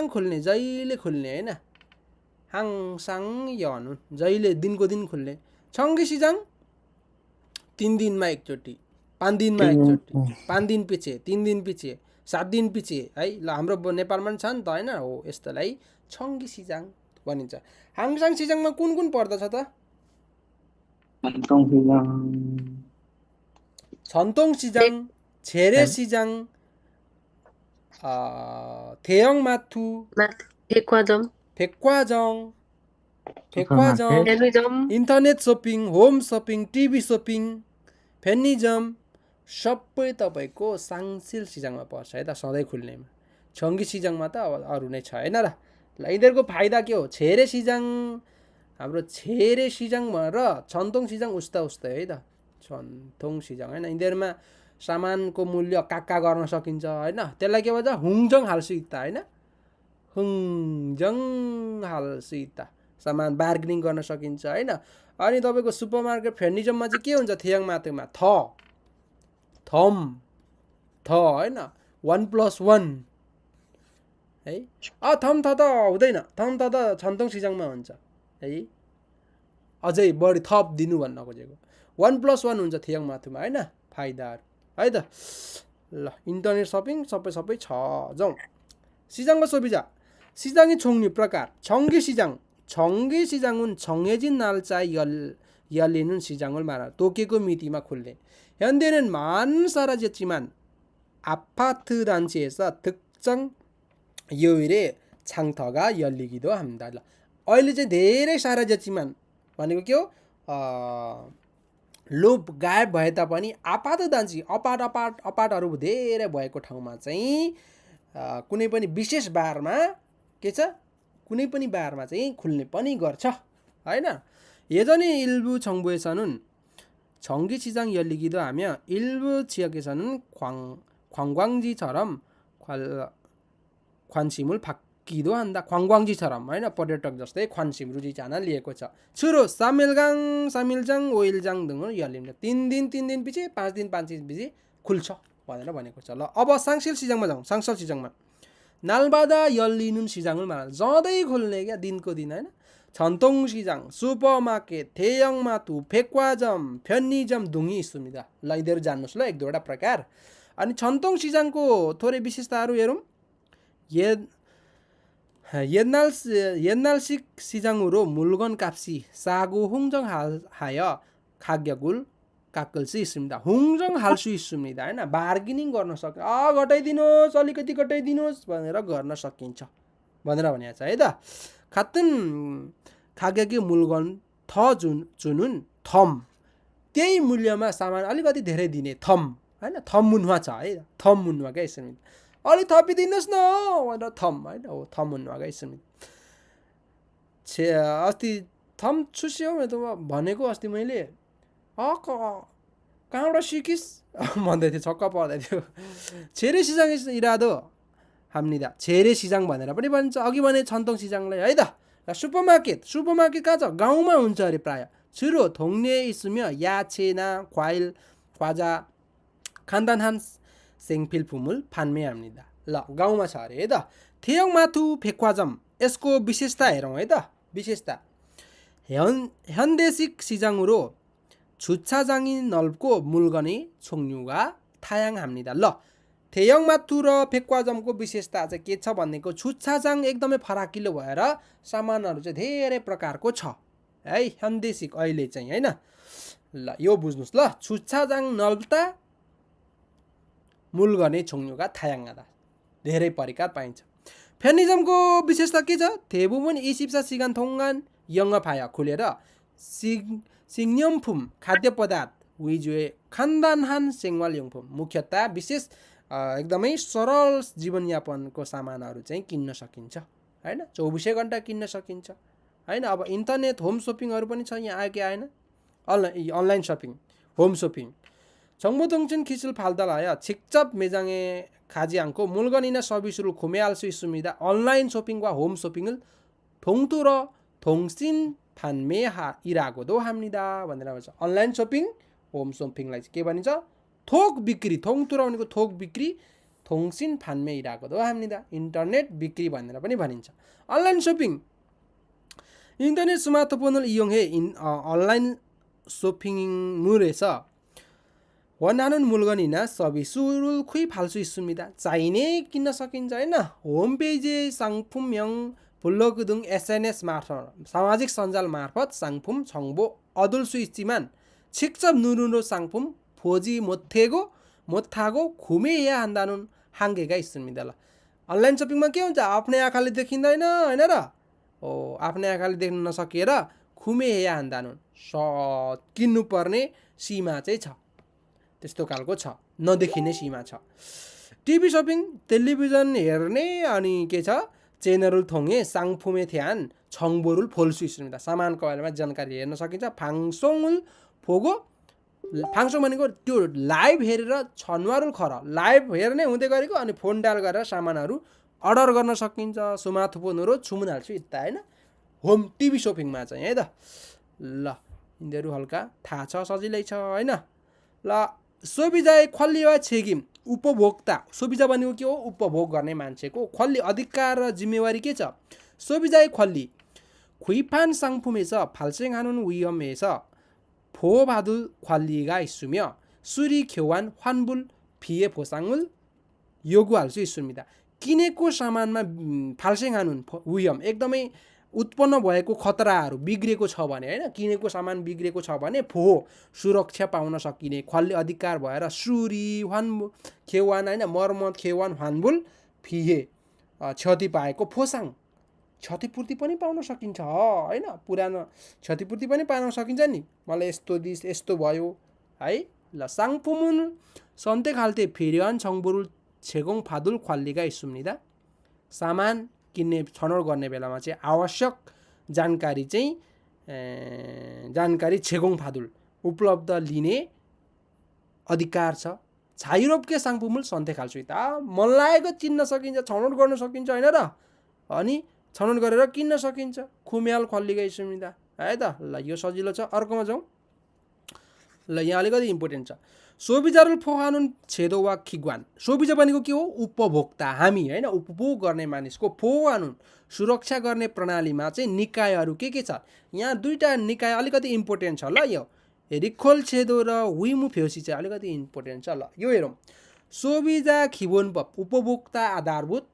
खुल्ने जहिले खुल्ने हैन 항상 यनु जहिले दिनको दिन खुल्ने छङ्गी सिजाङ 3 दिनमा एकचोटि 5 दिनमा एकचोटि 5 दिन पछि 3 दिन पछि 7 दिन पछि है ल हाम्रो नेपालमा पनि छ नि त हैन हो यस्तोलाई छङ्गी सिजाङ भनिन्छ हाङसाङ सिजाङमा कुन पर्दछ त छन्तोङ सिजाङ छेरे सिजाङ थेयङ माथु फेक्वाजङ internet shopping home shopping TV shopping फेनिजम सबै तपाईको साङसिल सिजाङमा पर्छ है त सधैँ खुल्नेमा छङ्गी सिजाङमा त अब अरू नै छ हैन र ल यिनीहरूको फाइदा के हो छेरे सिजाङ हाम्रो छेरे सिजाङ र छन्तोङ सिजाङ उस्तै है त छन्तोङ सिजाङ हैन यिनीहरूमा सामानको मूल्य काक्का गर्न सकिन्छ हैन त्यसलाई के भन्छ हुङजङ हालसुइता हैन हुङजङ हालसुइता सामान बार्गेनिङ गर्न सकिन्छ हैन अनि तपाईको सुपरमार्केट फेर्निजममा चाहिँ के हुन्छ थेयङ माथुमा थम हैन 1+1 है थम थ त हुँदैन थम थ त छन्तोङ सिजाङमा हुन्छ है अझै बढी थप दिनु भन्न खोजेको 1+1 हुन्छ थेयङ माथुमा हैन फाइदाहरु है त ल इन्टरनेट सपिङ सबै छ जाउँ सिजाङको सुविधा सिजाङी छोङ्नी प्रकार छङ्गी सिजाङुन छङ्गेजिन नाल्चा यलिनुन सिजाङुल मारा तोकेको मितिमा खुल्ने 현대는 많은 사라졌지만 아파트 단지에서 특정 요일에 장터가 열리기도 합니다. अहिले चाहिँ धेरै साराजतिमान भनेको के हो लोप गायब भए तापनि आपातदान्ची अपाटहरू धेरै भएको ठाउँमा चाहिँ कुनै पनि विशेष बारमा के छ कुनै पनि बारमा चाहिँ खुल्ने पनि गर्छ हैन 예전에 일부 정부에서는 정기 시장 열리기도 하며 일부 지역에서는 관광지처럼 관심을 받기도 한다. 관광지처럼 होइन पर्यटक जस्तै 관심 रुचिचाहना लिएको छ. 주로 3일장 5일장 등을 열립니다. 3 दिन पछि 5 दिन पछि खुल्छ भनेर भनेको छ. ल अब सांसिल सिजाङमा जाउँ. सांसल सिजाङमा 날마다 열리는 시장을 말하는 सधैँ खुल्ने क्या दिनको दिन हैन छन्तोङ सिजाङ सुपरमार्केट 대형마트 백화점 편의점 등이 있습니다. ल यिनीहरू जान्नुस् ल एक दुईवटा प्रकार. अनि छन्तोङ सिजाङको थोरै विशेषताहरू हेरौँ. 옛날식 시장으로 물건 값이 싸고 흥정하여 가격을 깎을 수 있습니다. 흥정할 수 있습니다. हैन बार्गेनिङ गर्न सक्छ. घटाइदिनुस् अलिकति घटाइदिनुस् भनेर गर्न सकिन्छ भनेर भनिएको छ है त. 같은 가격의 물건 더 주는 텀. त्यही मूल्यमा सामान अलिकति धेरै दिने थम हैन थम मुन्वा छ है थम मुन्वाकै 있습니다. अलि थपिदिनुस् न भनेर थम हैन हो थम मुन्वाकै 있습니다. अस्ति थम छुस्यो भनेको अस्ति मैले कहाँबाट सिकिस् भन्दै थियो छक्क पर्दै थियो. छेरे सिजाङ इरादो 합니다. छेरे सिजाङ भनेर पनि भन्छ. अघि भने छन्तोङ सिजाङलाई है त. सुपरमार्केट कहाँ छ गाउँमा हुन्छ अरे प्राय. 주로 동네에 있으며 야채나 과일, 과자, 간단한 생필품을 판매합니다. ल गाउँमा छ अरे है त. 대형마트 백화점 यसको विशेषता हेरौँ है त. विशेषता 현대식 시장으로 주차장이 넓고 물건의 종류가 다양합니다. ल 대형마트 र 백화점को विशेषता चाहिँ के छ भन्नेको 주차장 एकदमै फराकिलो भएर सामानहरू चाहिँ धेरै प्रकारको छ है 현대식 अहिले चाहिँ हैन. ल यो बुझ्नुस् ल. 주차장 넓다 물건의 종류가 다양하다. धेरै परिकार पाइन्छ. 편의점को विशेषता के छ? 대부분 24시간 동안 영업하여 खुलेर 식료품, खाद्यपदार्थ 위주의 간단한 생활용품 मुख्यतः विशेष एकदमै सरल जीवनयापनको सामानहरू चाहिँ किन्न सकिन्छ हैन. 24 घण्टा किन्न सकिन्छ हैन. अब इन्टरनेट होम शपिङहरू पनि छ यहाँ आयो कि आएन. Online shopping home shopping 정보통신 기술 발달하여 직접 매장에 가지 않고 물건이나 서비스를 구매할 수 있습니다. 온라인 쇼핑과 홈 쇼핑을 동시에 판매 이라고도 합니다 भनेर भन्छ। अनलाइन शपिङ होम शपिङलाई चाहिँ के भनिन्छ थोक बिक्री थोङतुरा भनेको थोक बिक्री थोङसिन 판매이라고도 합니다। 인터넷 비크리 भनेर पनि भनिन्छ। 온라인 쇼핑 인터넷 스마트폰을 이용해 온라인 쇼핑몰에서 원하는 물건이나 서비스를 구입할 수 있습니다. 자인에 끼나 सकिन्छ हैन। 홈페이지 상품명 블로그 등 SNS 마र्फत 사마जिक सञ्जाल 마र्फत 상품 정보 얻을 수 있지만 직접 눈으로 상품 보지 못하고 구매해야 한다는 한계가 있습니다। ल अनलाइन शपिङमा के हुन्छ आफ्नै आँखाले देखिँदैन हैन र आफ्नै आँखाले देख्न नसकिएर खुमेया हान्दानुन किन्नुपर्ने सीमा चाहिँ छ त्यस्तो खालको छ नदेखिने सीमा छ। टिभी शपिङ टेलिभिजन हेर्ने अनि के छ च्यानल थोङे 상품에 대한 정보를 볼 수 있습니다। सामानको बारेमा जानकारी हेर्न सकिन्छ। 방송을 보고 방송 भनेको त्यो लाइभ हेरेर छनवारुल खर लाइभ हेर्ने हुँदै गरेको अनि फोन डायल गरेर सामानहरू अर्डर गर्न सकिन्छ। स्मार्टफोनहरू छुमुन हाल्छु इत्ता हैन होम टिभी शपिङमा चाहिँ है त। ल यिनीहरू हल्का थाहा छ सजिलै छ हैन। ल सोबिजाय खल्ली वा छेकिम उपभोक्ता सोबिजा भनेको के हो उपभोग गर्ने मान्छेको खल्ली अधिकार र जिम्मेवारी के छ। सोबिजाय खल्ली खुइफान 상품에서 발생하는 위험에서 보호받을 권리가 있으며 수리 교환 환불 피해 보상을 요구할 수 있습니다। किनेको सामानमा 발생하는 위험 एकदमै उत्पन्न भएको खतराहरू बिग्रेको छ भने हैन किनेको सामान बिग्रेको छ भने फोहो सुरक्षा पाउन सकिने खल्ली अधिकार भएर सुरी 환불 खेवान हैन मर्मत खेवान 환불 피해 क्षति पाएको फोसाङ क्षतिपूर्ति पनि पाउन सकिन्छ हैन पुरानो क्षतिपूर्ति पनि पाउन सकिन्छ नि मलाई यस्तो भयो है। ल 상품은 선택할 때 필요한 정보를 제공받을 권리가 있습니다। सामान किन्ने छनौट गर्ने बेलामा चाहिँ आवश्यक जानकारी चाहिँ जानकारी 제공받을 उपलब्ध लिने अधिकार छ। 자유롭게 상품을 선택할 수 있다। मन लागेको चिन्न सकिन्छ छनौट गर्न सकिन्छ हैन र अनि छनौट गरेर किन्न सकिन्छ। खुम्याल खल्लीगा 있습니다 है त। ल यो सजिलो छ। अर्कोमा जाउँ। ल यहाँ अलिकति इम्पोर्टेन्ट छ। सोबिजा를 포함하는 제도와 기관 सोबिजा भनेको के हो उपभोक्ता हामी हैन उपभोग गर्ने मानिसको 포함하는 सुरक्षा गर्ने प्रणालीमा चाहिँ निकायहरू के छ। यहाँ दुईटा निकाय अलिकति इम्पोर्टेन्ट छ। ल यो रिखोल छेदो र विमु फेसी चाहिँ अलिकति इम्पोर्टेन्ट छ। ल यो हेरौँ। सोबिजा 기본법 उपभोक्ता आधारभूत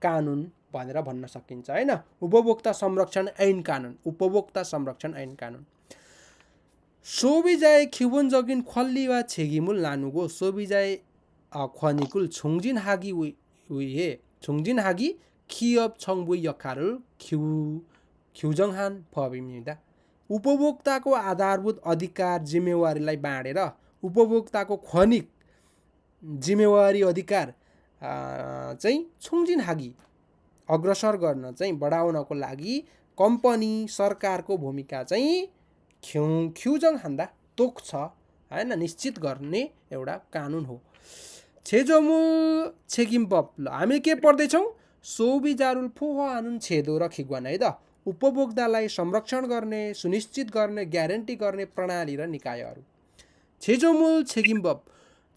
कानुन भनेर भन्न सकिन्छ हैन। उपभोक्ता संरक्षण ऐन कानुन उपभोक्ता संरक्षण ऐन कानुन 소비자의 기본적인 권리와 책임을 나누고 소비자의 권익을 증진하기 위해 기업 정부의 역할을 규정한 법입니다। उपभोक्ताको आधारभूत अधिकार जिम्मेवारीलाई बाँडेर उपभोक्ताको 권익 जिम्मेवारी अधिकार चाहिँ छुङजिनहागी अग्रसर गर्न चाहिँ बढाउनको लागि कम्पनी सरकारको भूमिका चाहिँ 규정한다 तोक्छ हैन निश्चित गर्ने एउटा कानुन हो। 제조물 책임법 ल हामी के पढ्दै छौं सोबिजारुल 포함하는 제도 र 기관 है त। उपभोक्तालाई संरक्षण गर्ने सुनिश्चित गर्ने ग्यारेन्टी गर्ने प्रणाली र निकायहरू। 제조물 책임법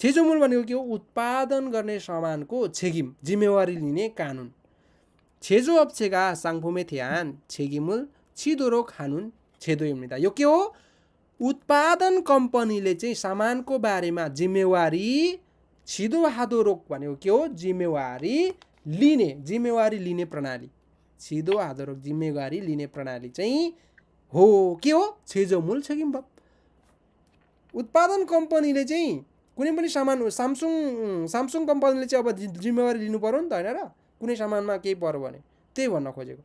제조물 भनेको के हो उत्पादन गर्ने सामानको 책임 जिम्मेवारी लिने कानुन। 제조업체가 상품에 대한 책임을 지도록 하는 제도입니다। यो के हो उत्पादन कम्पनीले चाहिँ सामानको बारेमा जिम्मेवारी छिदोहादोरोक भनेको के हो जिम्मेवारी लिने प्रणाली छिदोहादोरोक जिम्मेवारी लिने प्रणाली चाहिँ हो के हो 제조물 책임법। उत्पादन कम्पनीले चाहिँ कुनै पनि सामान सामसुङ कम्पनीले चाहिँ अब जिम्मेवारी लिनु पर्यो नि त हैन र कुनै सामानमा केही पर्यो भने त्यही भन्न खोजेको।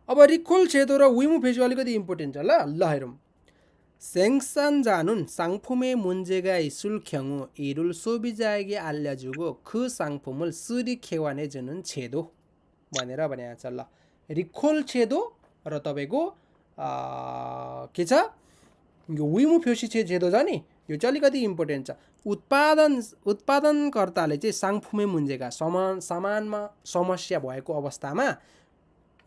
अब 리콜 제도 र 위무 페이지 अलिकति इम्पोर्टेन्ट छ। ल हेरौँ। 생산자는 상품에 문제가 있을 경우 이를 소비자에게 알려주고 그 상품을 수리 개환해주는 제도 भनेर भनेको छ। ल 리콜 제도 र तपाईको के छ यो 위무 표시 제도 छ नि यो चाहिँ अलिकति इम्पोर्टेन्ट छ। उत्पादनकर्ताले चाहिँ 상품의 문제가 सामानमा समस्या भएको अवस्थामा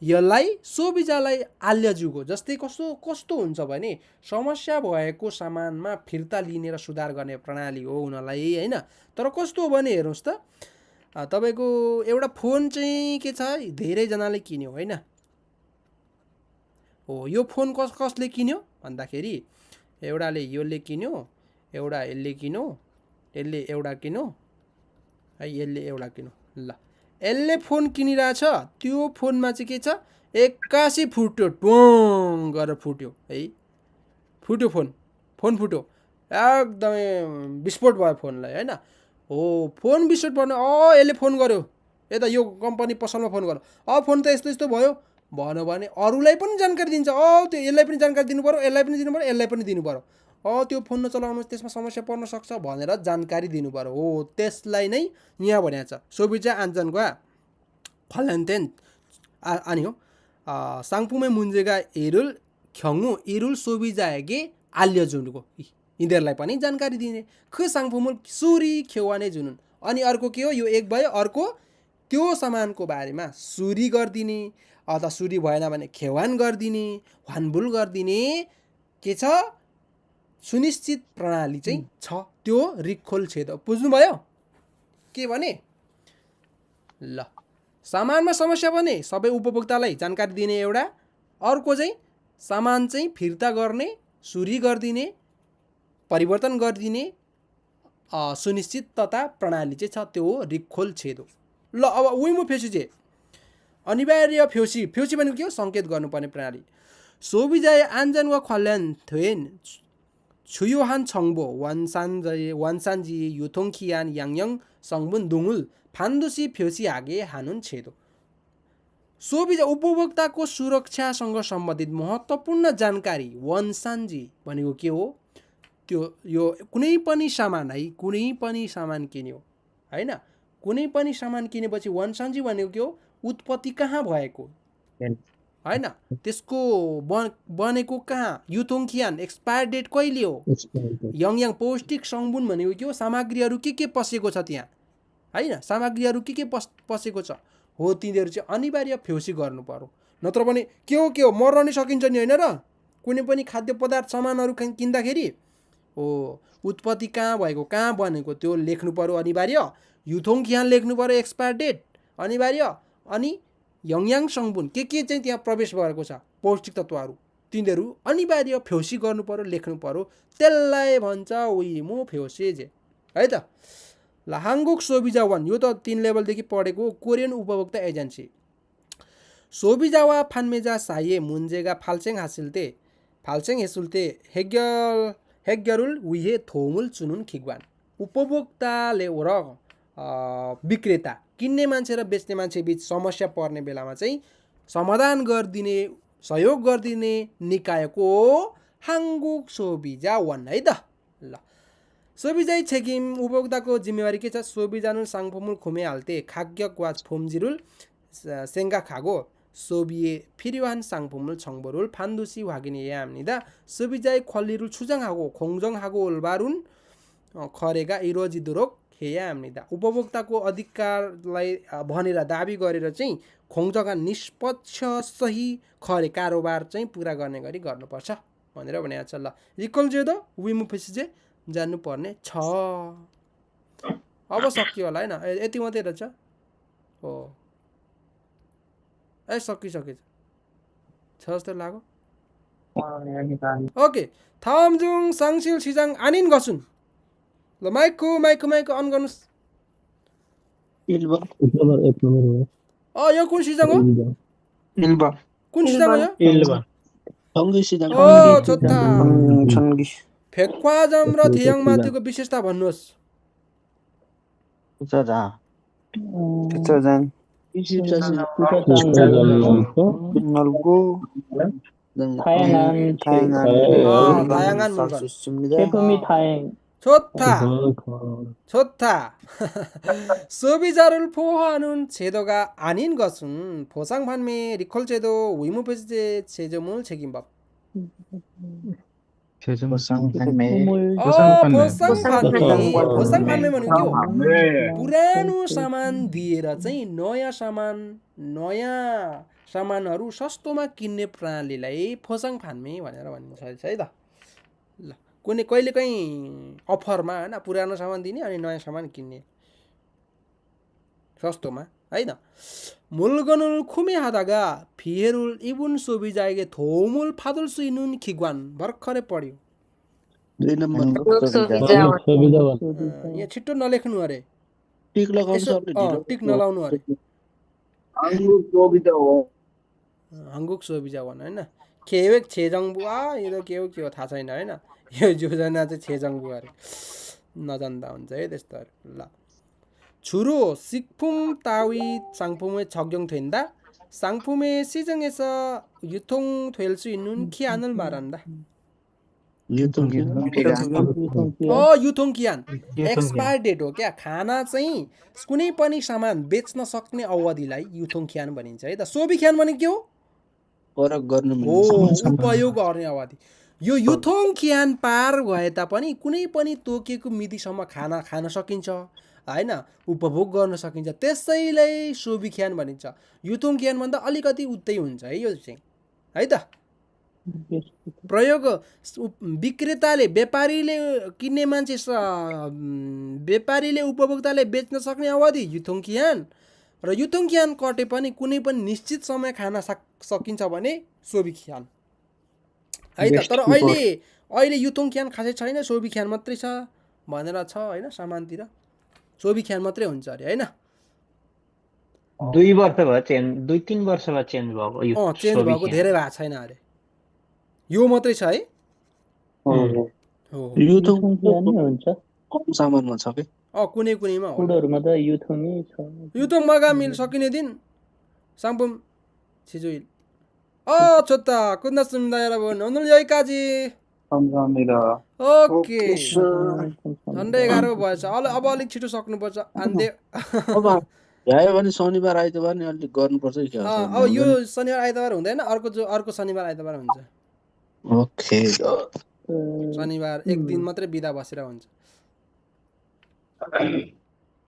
यसलाई सोभिजालाई आल्यजुको जस्तै कस्तो हुन्छ भने समस्या भएको सामानमा फिर्ता लिने र सुधार गर्ने प्रणाली हो उनीहरूलाई हैन। तर कस्तो हो भने हेर्नुहोस् त तपाईको एउटा फोन चाहिँ के छ धेरैजनाले किन्यो हैन। हो यो फोन कसले किन्यो भन्दाखेरि एउटाले यसले किन्यो, एउटा यसले किन्यो, यसले एउटा किन्यो है, यसले एउटा किन्यो। ल यसले फोन किनिरहेछ, त्यो फोनमा चाहिँ के छ 81 फुट्यो, टोङ गरेर फुट्यो है, फुट्यो फोन फुट्यो, एकदमै विस्फोट भयो फोनलाई हैन। हो फोन विस्फोट पर्ने यसले फोन गर्यो यता यो कम्पनी पसलमा फोन गर्यो फोन त यस्तो यस्तो भयो भन्यो भने अरूलाई पनि जानकारी दिन्छ। त्यो यसलाई पनि जानकारी दिनु पर्यो, यसलाई पनि दिनु पर्यो, यसलाई पनि दिनु पर्यो। त्यो फोन नचलाउनुहोस् त्यसमा समस्या पर्न सक्छ भनेर जानकारी दिनु पर्यो। हो त्यसलाई नै यहाँ भनेको छ सोभि자 안전과 관련된 아니요. 상품의 문제가 이를 경우 이를 소비자에게 알려주고 이들लाई पनि जानकारी दिने, 그 상품을 수리 교환해 주는। अनि अर्को के हो यो एक भयो, अर्को त्यो सामानको बारेमा सुरी गरिदिने अथवा सुरी भएन भने खेवान गरिदिने, 환불 गरिदिने के छ सुनिश्चित प्रणाली चाहिँ छ। त्यो रिखोल छेद बुझ्नुभयो के भने। ल सामानमा समस्या भने सबै उपभोक्तालाई जानकारी दिने एउटा, अर्को चाहिँ सामान चाहिँ फिर्ता गर्ने, सुरी गरिदिने, परिवर्तन गरिदिने सुनिश्चितता प्रणाली चाहिँ छ। त्यो रिखोल छेद हो। ल अब उइमु फेसी चाहिँ अनिवार्य फेसी भनेको के हो सङ्केत गर्नुपर्ने प्रणाली। 소비자의 안전과 관련된 주요한 정보, 원산지, 유통기한, 영양 성분 등을 반드시 표시하게 하는 제도। सोभिजा उपभोक्ताको सुरक्षासँग सम्बन्धित महत्त्वपूर्ण जानकारी वनसान्जी भनेको के हो, त्यो यो कुनै पनि सामान है, कुनै पनि सामान किन्यो हैन, कुनै पनि सामान किनेपछि वनसान्जी भनेको के हो उत्पत्ति कहाँ भएको हैन, त्यसको बनेको कहाँ, युथोङखियान एक्सपायर डेट कहिले हो, यङयाङ पौष्टिक संबुन भनेको के हो सामग्रीहरू के पसेको छ त्यहाँ हैन, सामग्रीहरू के पसेको छ हो तिनीहरू चाहिँ अनिवार्य फेउसी गर्नु पर्यो। नत्र भने के हो मर्न नि सकिन्छ नि हैन र। कुनै पनि खाद्य पदार्थ सामानहरू किन्दाखेरि हो उत्पत्ति कहाँ भएको, कहाँ बनेको त्यो लेख्नु पर्यो अनिवार्य, युथोङखियान लेख्नु पर्यो एक्सपायर डेट अनिवार्य, अनि यङयाङ संबुन के चाहिँ त्यहाँ प्रवेश गरेको छ पौष्टिक तत्त्वहरू तिनीहरू अनिवार्य फेउसी गर्नु पर्यो, लेख्नु पर्यो। त्यसलाई भन्छ उइमो फेउसेजे है त। ल 한국 소비자 원 यो त 3 लेभलदेखि पढेको कोरियन उपभोक्ता एजेन्सी। 소비자와 판매자 사이에 문제가 발생했을 때 해결을 위해 도움을 주는 기관। उपभोक्ताले र विक्रेता किन्ने मान्छे र बेच्ने मान्छे बीच समस्या पर्ने बेलामा चाहिँ समाधान गरिदिने, सहयोग गरिदिने निकायको 한국 소비자 원 है त। ल 소비자의 책임 उपभोक्ताको जिम्मेवारी के छ, 소비자는 상품을 구매할 때 가격과 품질을 생각하고 소비에 필요한 상품을 정보를 반드시 확인해야 합니다. 소비자의 권리를 추정하고 공정하고 올바른 거래가 이루어지도록 해야 합니다। उपभोक्ताको अधिकारलाई भनेर दाबी गरेर चाहिँ 공정한 निष्पक्ष सही कारोबार चाहिँ पुरा गर्ने गरी गर्नुपर्छ भनेर भनेको छ। ल रिकल जेदो विमुफेसी चाहिँ जान्नु पर्ने छ। अब सकियो होला हैन, यति मात्रै रहेछ हो। सकिसकेछ छ जस्तो लाग्यो। ओके 다음 중 상실 시장 아닌 것은। ल माइक अन गर्नुस्। 1번 यो कुन 시장 हो? 1번 कुन 시장 हो यो? 1번 정규시장 좋다। 전기 백화점 र 대형마트को विशेषता भन्नुहोस्। 주차장 24시 넓고 다양한 물건 제품이 다행. 좋다. 소비자를 보호하는 제도가 아닌 것은 보상 판매, 리콜 제도, 의무 폐쇄 제조물 책임법. 보상 판매 보상 판매 भनेको पुरानो सामान दिएर चाहिँ नयाँ सामान, नयाँ सामानहरू सस्तोमा किन्ने प्रणालीलाई फोसाङ फान्मे भनेर भनिन्छ है त। ल कहिलेकाहीँ अफरमा होइन पुरानो सामान दिने अनि नयाँ सामान किन्ने सस्तोमा होइन। 물건을 구매하다가 피해를 입은 소비자에게 도움을 받을 수 있는 기관 भर्खरै पढ्यो। 2 नम्बरमा यहाँ छिट्टो नलेख्नु अरे, टिक लगाउनु यसो सर्ने ढिलो टिक नलाउनु अरे। 한국 소비자원 होइन। 계획 재정부 यो त के हो थाहा छैन होइन। यो योजना चाहिँ 재정부 अरे, नजान्दा हुन्छ है त्यस्तोहरू। ल 주로 식품 따위 상품에 적용된다. 상품의 시중에서 유통될 수 있는 기한을 말한다. युथोङ एक्सपायर डेट हो क्या। खाना चाहिँ कुनै पनि सामान बेच्न सक्ने अवधिलाई युथोङ कियान भनिन्छ है त। सोबी कियान भनेको के हो? प्रयोग गर्नु हो, उपयोग गर्ने अवधि। यो युथोङ कियान पार भए तापनि कुनै पनि तोकिएको मितिसम्म खाना खान सकिन्छ होइन, उपभोग गर्न सकिन्छ, त्यसैलाई सोबी कियान भनिन्छ। युथोङ कियान भन्दा अलिकति उतै हुन्छ है यो चाहिँ है त। प्रयोग विक्रेताले व्यापारीले किन्ने मान्छे व्यापारीले उपभोक्ताले बेच्न सक्ने अवधि युथोङ कियान र युथोङ कियान कटे पनि कुनै पनि निश्चित समय खान सकिन्छ भने सोबी कियान है त। तर अहिले युथोङ कियान खासै छैन, सोबी कियान मात्रै छ भनेर छ होइन। सामानतिर सोबी कियान मात्रै हुन्छ अरे होइन। 2 वर्ष भयो चेन्ज, 2-3 वर्ष भयो चेन्ज भएको यो चेन्ज भएको धेरै भएको छैन अरे, यो मात्रै छ है। युथोङ हुन्छ कम सामानमा छ के कुनैमा फुडहरूमा त युथोङै छ। युथोङ मगा मिल सकिने दिन 상품 지주일. 좋다. 끝났습니다, 여러분. 오늘 여기까지. 감사합니다. 오케이. झन्डै 11 भएछ। अब अलिक छिटो सक्नुपर्छ। अन्धे अब भ्यायो भने शनिबार आइतबार नि अलिक गर्नुपर्छ कि क्या अब यो शनिबार आइतबार हुँदैन, अर्को शनिबार आइतबार हुन्छ। ओके शनिबार एक दिन मात्रै बिदा बसेर हुन्छ।